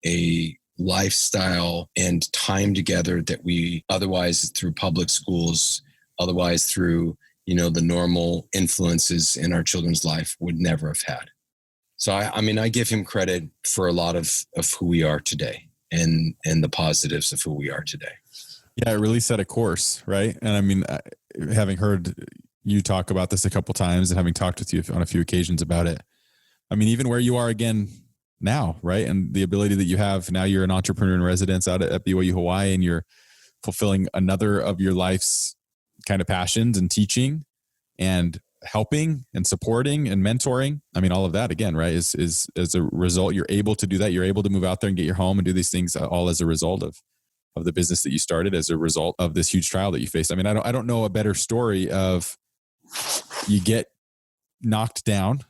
a lifestyle and time together that we otherwise, through public schools, otherwise through, the normal influences in our children's life, would never have had. So I give him credit for a lot of who we are today and the positives of who we are today. Yeah, it really set a course, right? And having heard you talk about this a couple times and having talked with you on a few occasions about it, even where you are again now, right? And the ability that you have now, you're an entrepreneur in residence out at BYU Hawaii, and you're fulfilling another of your life's kind of passions, and teaching and helping and supporting and mentoring. All of that again, right, is as a result, you're able to do that. You're able to move out there and get your home and do these things all as a result of the business that you started, as a result of this huge trial that you faced. I don't know a better story of, you get knocked down,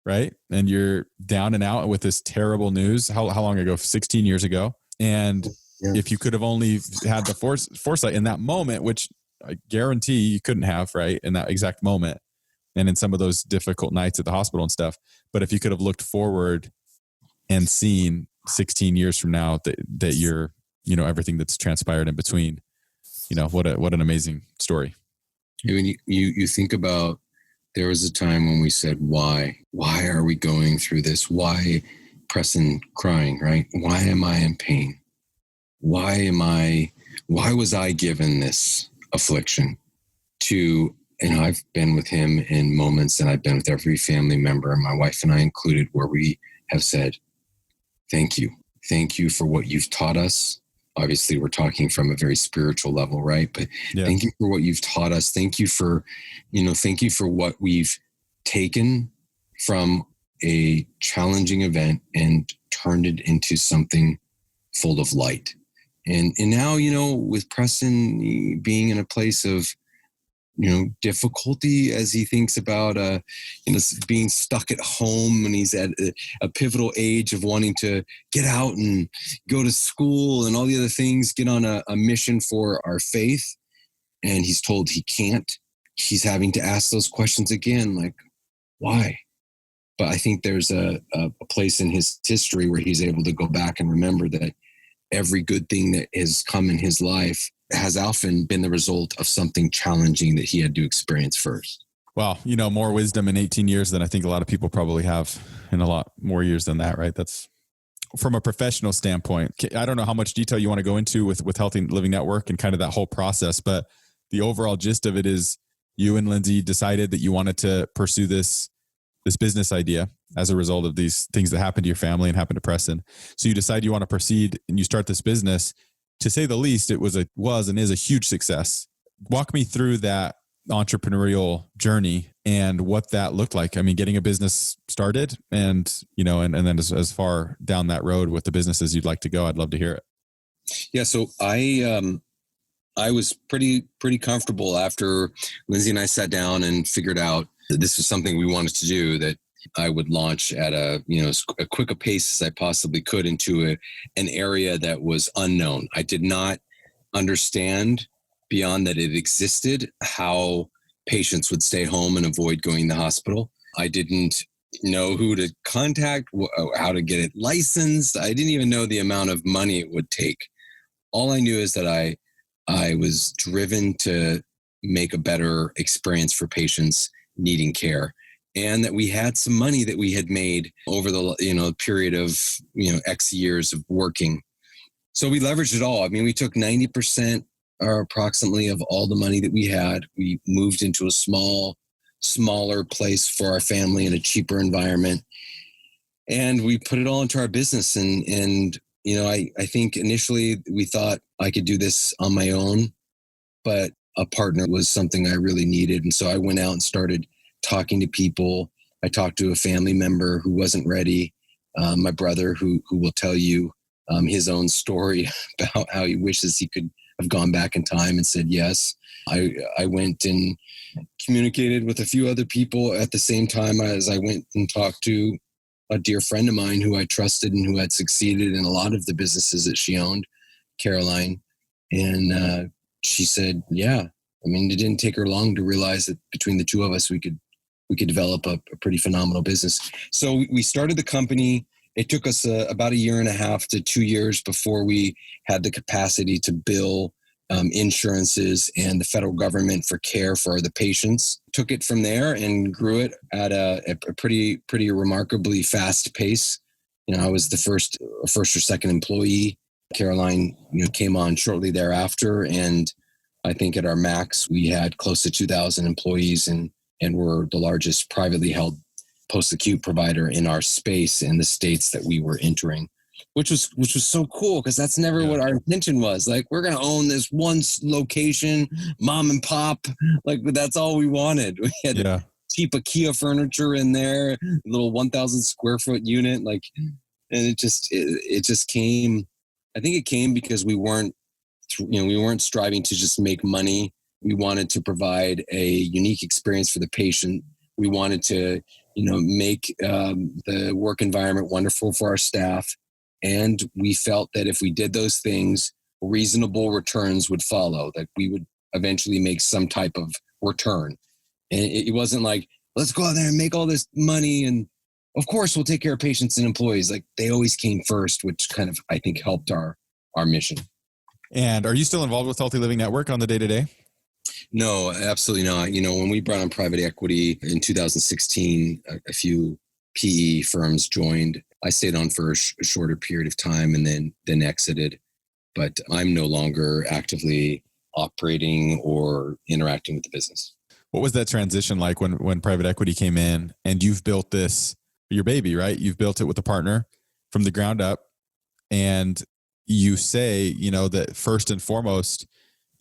right? And you're down and out with this terrible news. How long ago? 16 years ago. And if you could have only had the foresight in that moment, which I guarantee you couldn't have, right, in that exact moment, and in some of those difficult nights at the hospital and stuff. But if you could have looked forward and seen 16 years from now that you're, everything that's transpired in between, what an amazing story. When you think about, there was a time when we said, why are we going through this? Why Preston crying, right? Why am I in pain? Why was I given this affliction? To, I've been with him in moments, and I've been with every family member, my wife and I included, where we have said, thank you for what you've taught us. Obviously we're talking from a very spiritual level, right? But thank you for what you've taught us. Thank you for what we've taken from a challenging event and turned it into something full of light. And now, with Preston being in a place of, difficulty, as he thinks about, being stuck at home, and he's at a pivotal age of wanting to get out and go to school and all the other things, get on a mission for our faith. And he's told he can't. He's having to ask those questions again, like, why? But I think there's a place in his history where he's able to go back and remember that every good thing that has come in his life has often been the result of something challenging that he had to experience first. Well, more wisdom in 18 years than I think a lot of people probably have in a lot more years than that, right? That's from a professional standpoint. I don't know how much detail you want to go into with Healthy Living Network and kind of that whole process, but the overall gist of it is you and Lindsay decided that you wanted to pursue this business idea as a result of these things that happened to your family and happened to Preston. So you decide you want to proceed and you start this business. To say the least, it was and is a huge success. Walk me through that entrepreneurial journey and what that looked like. Getting a business started and then as far down that road with the business as you'd like to go, I'd love to hear it. Yeah. So I was pretty comfortable after Lindsay and I sat down and figured out that this was something we wanted to do, that I would launch at a quick a pace as I possibly could into an area that was unknown. I did not understand beyond that it existed how patients would stay home and avoid going to the hospital. I didn't know who to contact, how to get it licensed. I didn't even know the amount of money it would take. All I knew is that I was driven to make a better experience for patients needing care, and that we had some money that we had made over the period of X years of working. So we leveraged it all. I mean, we took 90% or approximately of all the money that we had. We moved into a smaller place for our family in a cheaper environment, and we put it all into our business. And I think initially we thought I could do this on my own, but a partner was something I really needed. And so I went out and started talking to people. I talked to a family member who wasn't ready, my brother, who will tell you his own story about how he wishes he could have gone back in time and said yes. I went and communicated with a few other people at the same time as I went and talked to a dear friend of mine who I trusted and who had succeeded in a lot of the businesses that she owned, Caroline. And she said, yeah. I mean, it didn't take her long to realize that between the two of us, we could develop a pretty phenomenal business. So we started the company. It took us about 1.5 to 2 years before we had the capacity to bill insurances and the federal government for care for the patients. Took it from there and grew it at a pretty remarkably fast pace. I was the first or second employee. Caroline, came on shortly thereafter, and I think at our max we had close to 2,000 employees, and were the largest privately held post-acute provider in our space in the states that we were entering, which was so cool, because that's never what our intention was. Like, we're going to own this one location, mom and pop. Like, that's all we wanted. We had cheap IKEA furniture in there, little 1,000 square foot unit. Like, and it just came. I think it came because we weren't striving to just make money. We wanted to provide a unique experience for the patient. We wanted to, make the work environment wonderful for our staff. And we felt that if we did those things, reasonable returns would follow, that we would eventually make some type of return. And it wasn't like, let's go out there and make all this money, and of course we'll take care of patients and employees. Like, they always came first, which kind of, I think, helped our mission. And are you still involved with Healthy Living Network on the day-to-day? No, absolutely not. When we brought on private equity in 2016, a few PE firms joined. I stayed on for a shorter period of time and then exited. But I'm no longer actively operating or interacting with the business. What was that transition like when private equity came in and you've built this, your baby, right? You've built it with a partner from the ground up, and you say, that first and foremost,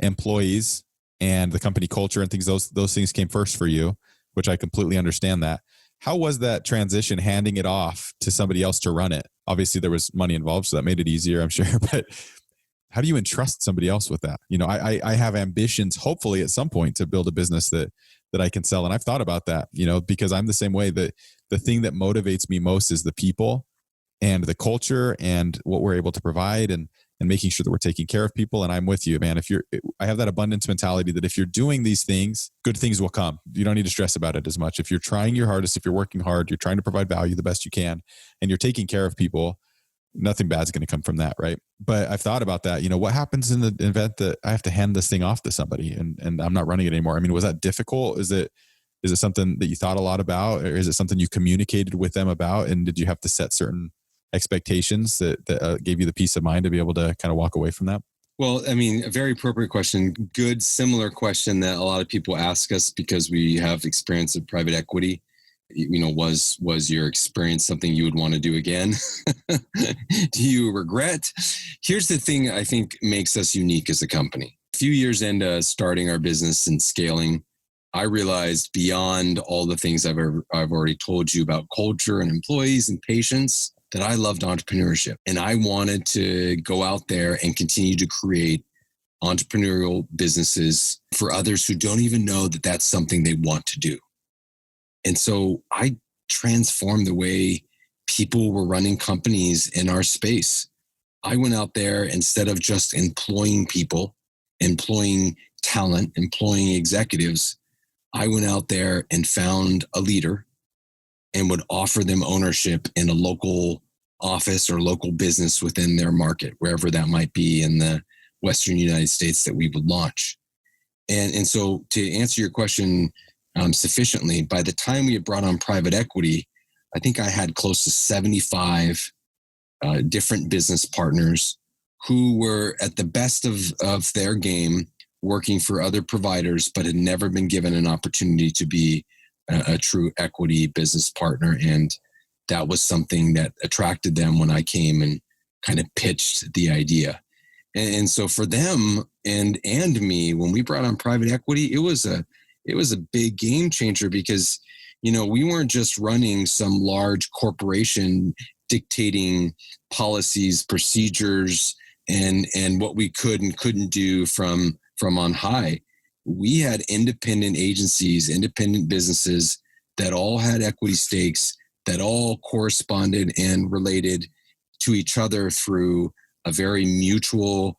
employees and the company culture and things, those things came first for you, which I completely understand that. How was that transition, handing it off to somebody else to run it? Obviously there was money involved, so that made it easier, I'm sure, but how do you entrust somebody else with that? I have ambitions, hopefully at some point, to build a business that I can sell. And I've thought about that, because I'm the same way. That the thing that motivates me most is the people and the culture and what we're able to provide, and making sure that we're taking care of people. And I'm with you, man. I have that abundance mentality that if you're doing these things, good things will come. You don't need to stress about it as much. If you're trying your hardest, if you're working hard, you're trying to provide value the best you can, and you're taking care of people, nothing bad is going to come from that, right? But I've thought about that. What happens in the event that I have to hand this thing off to somebody and I'm not running it anymore? I mean, was that difficult? Is it something that you thought a lot about, or is it something you communicated with them about? And did you have to set certain expectations that gave you the peace of mind to be able to kind of walk away from that? Well, I mean, a very appropriate question. Good, similar question that a lot of people ask us because we have experience of private equity. Was your experience something you would want to do again? Do you regret? Here's the thing I think makes us unique as a company. A few years into starting our business and scaling, I realized beyond all the things I've already told you about culture and employees and patients, that I loved entrepreneurship, and I wanted to go out there and continue to create entrepreneurial businesses for others who don't even know that that's something they want to do. And so I transformed the way people were running companies in our space. I went out there, instead of just employing people, employing talent, employing executives, I went out there and found a leader and would offer them ownership in a local office or local business within their market, wherever that might be in the Western United States that we would launch. And so to answer your question sufficiently, by the time we had brought on private equity, I think I had close to 75 different business partners who were at the best of their game, working for other providers, but had never been given an opportunity to be a true equity business partner. And that was something that attracted them when I came and kind of pitched the idea. And so for them and me, when we brought on private equity, it was a big game changer, because, we weren't just running some large corporation dictating policies, procedures, and what we could and couldn't do from on high. We had independent agencies, independent businesses that all had equity stakes, that all corresponded and related to each other through a very mutual,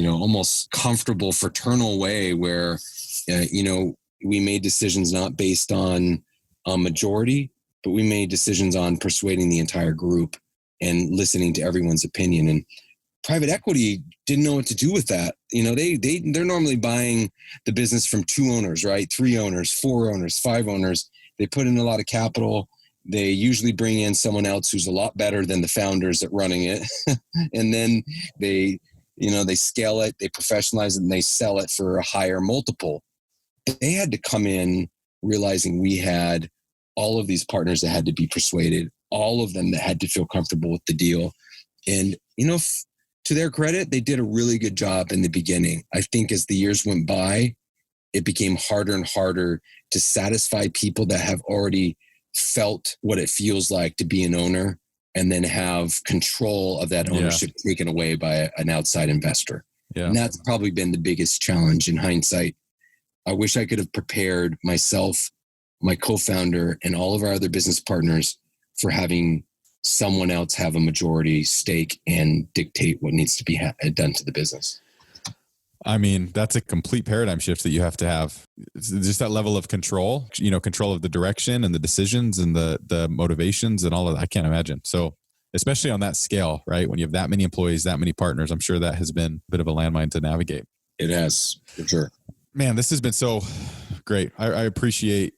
almost comfortable fraternal way, where, we made decisions not based on a majority, but we made decisions on persuading the entire group and listening to everyone's opinion. And private equity didn't know what to do with that. They're normally buying the business from 2 owners, right? 3 owners, 4 owners, 5 owners. They put in a lot of capital. They usually bring in someone else who's a lot better than the founders at running it. And then they scale it, they professionalize it, and they sell it for a higher multiple. They had to come in realizing we had all of these partners that had to be persuaded, all of them that had to feel comfortable with the deal. And, to their credit, they did a really good job in the beginning. I think as the years went by, it became harder and harder to satisfy people that have already felt what it feels like to be an owner and then have control of that ownership taken away by an outside investor. Yeah. And that's probably been the biggest challenge in hindsight. I wish I could have prepared myself, my co-founder, and all of our other business partners for having someone else have a majority stake and dictate what needs to be done to the business. I mean, that's a complete paradigm shift that you have to have. It's just that level of control, control of the direction and the decisions and the motivations and all of that. I can't imagine. So especially on that scale, right? When you have that many employees, that many partners, I'm sure that has been a bit of a landmine to navigate. It has, for sure. Man, this has been so great. I appreciate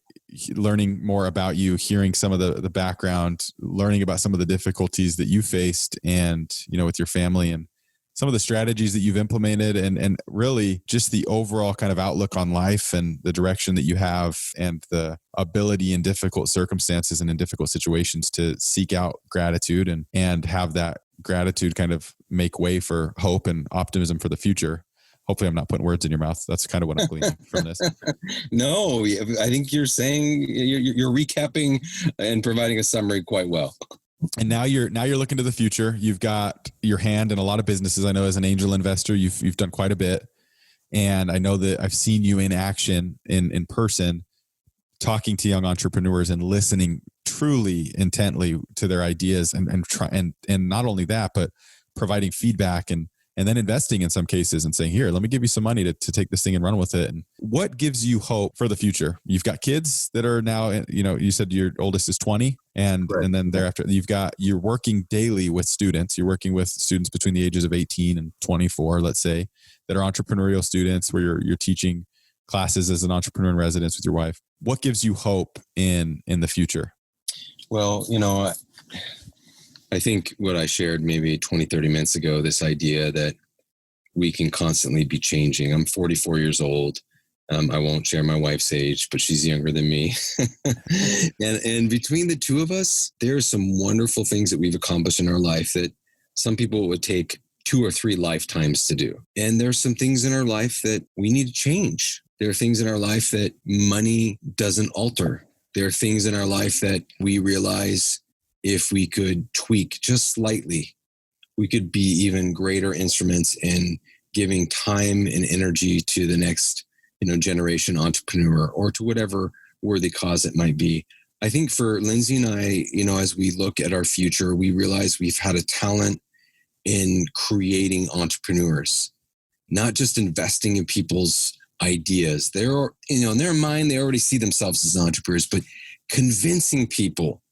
learning more about you, hearing some of the background, learning about some of the difficulties that you faced and, with your family, and some of the strategies that you've implemented, and really just the overall kind of outlook on life and the direction that you have, and the ability in difficult circumstances and in difficult situations to seek out gratitude and have that gratitude kind of make way for hope and optimism for the future. Hopefully I'm not putting words in your mouth. That's kind of what I'm gleaning from this. No, I think you're recapping and providing a summary quite well. And now you're looking to the future. You've got your hand in a lot of businesses. I know as an angel investor, you've done quite a bit. And I know that I've seen you in action in person, talking to young entrepreneurs and listening truly intently to their ideas and not only that, but providing feedback and then investing in some cases and saying, here, let me give you some money to take this thing and run with it. And what gives you hope for the future? You've got kids that are now, you said your oldest is 20 and then thereafter you're working daily with students. You're working with students between the ages of 18 and 24, let's say, that are entrepreneurial students where you're teaching classes as an entrepreneur in residence with your wife. What gives you hope in the future? Well, I think what I shared maybe 20, 30 minutes ago, this idea that we can constantly be changing. I'm 44 years old. I won't share my wife's age, but she's younger than me. and between the two of us, there are some wonderful things that we've accomplished in our life that some people would take 2 or 3 lifetimes to do. And there's some things in our life that we need to change. There are things in our life that money doesn't alter. There are things in our life that we realize if we could tweak just slightly, we could be even greater instruments in giving time and energy to the next, generation entrepreneur, or to whatever worthy cause it might be. I think for Lindsay and I, as we look at our future, we realize we've had a talent in creating entrepreneurs, not just investing in people's ideas. They're, in their mind, they already see themselves as entrepreneurs, but convincing people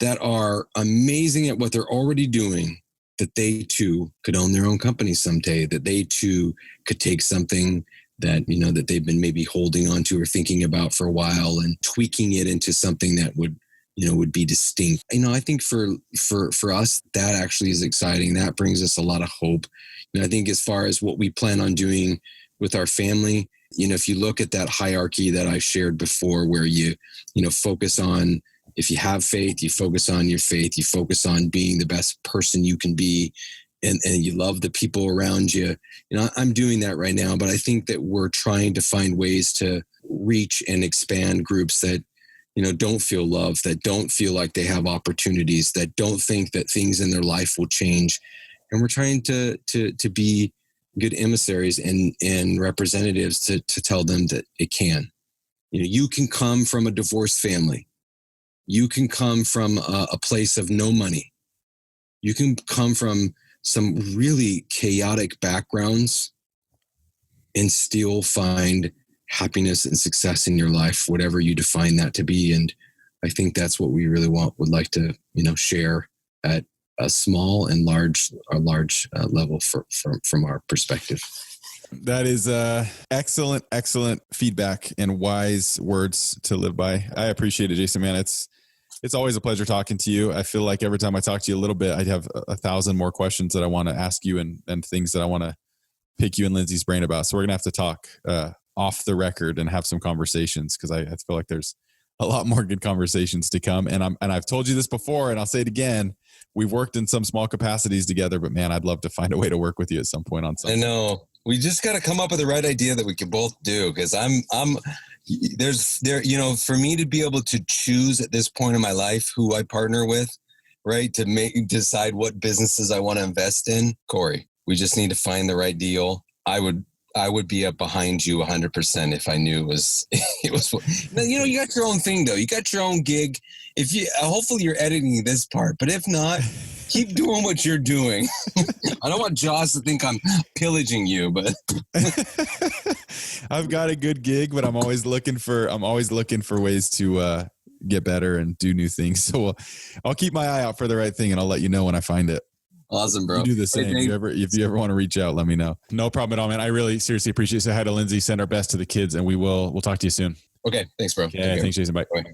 that are amazing at what they're already doing, that they too could own their own company someday, that they too could take something that, that they've been maybe holding on to or thinking about for a while and tweaking it into something that would be distinct. I think for us, that actually is exciting. That brings us a lot of hope. And I think as far as what we plan on doing with our family, if you look at that hierarchy that I shared before, where you focus on, if you have faith, you focus on your faith, you focus on being the best person you can be, and you love the people around you. I'm doing that right now, but I think that we're trying to find ways to reach and expand groups that, don't feel loved, that don't feel like they have opportunities, that don't think that things in their life will change. And we're trying to be good emissaries and representatives to tell them that it can. You can come from a divorced family. You can come from a place of no money. You can come from some really chaotic backgrounds and still find happiness and success in your life, whatever you define that to be. And I think that's what we really would like to, share at a small and large level from our perspective. That is excellent feedback and wise words to live by. I appreciate it, Jason, man. It's always a pleasure talking to you. I feel like every time I talk to you a little bit, I have 1,000 more questions that I want to ask you and things that I want to pick you and Lindsay's brain about. So we're going to have to talk off the record and have some conversations, because I feel like there's a lot more good conversations to come. And I've told you this before, and I'll say it again. We've worked in some small capacities together, but man, I'd love to find a way to work with you at some point on something. I know. We just got to come up with the right idea that we can both do. Cause for me to be able to choose at this point in my life who I partner with, right, to decide what businesses I want to invest in, Corey, we just need to find the right deal. I would be up behind you 100% if I knew it was. You got your own thing though. You got your own gig. Hopefully you're editing this part, but if not, keep doing what you're doing. I don't want Josh to think I'm pillaging you, but I've got a good gig, but I'm always looking for ways to get better and do new things. So I'll keep my eye out for the right thing, and I'll let you know when I find it. Awesome, bro. You do the same. If you ever want to reach out, let me know. No problem at all, man. I really seriously appreciate it. Say hi to Lindsay. Send our best to the kids, and we'll talk to you soon. Okay. Thanks, bro. Yeah. Thanks, Jason. Bye. Bye.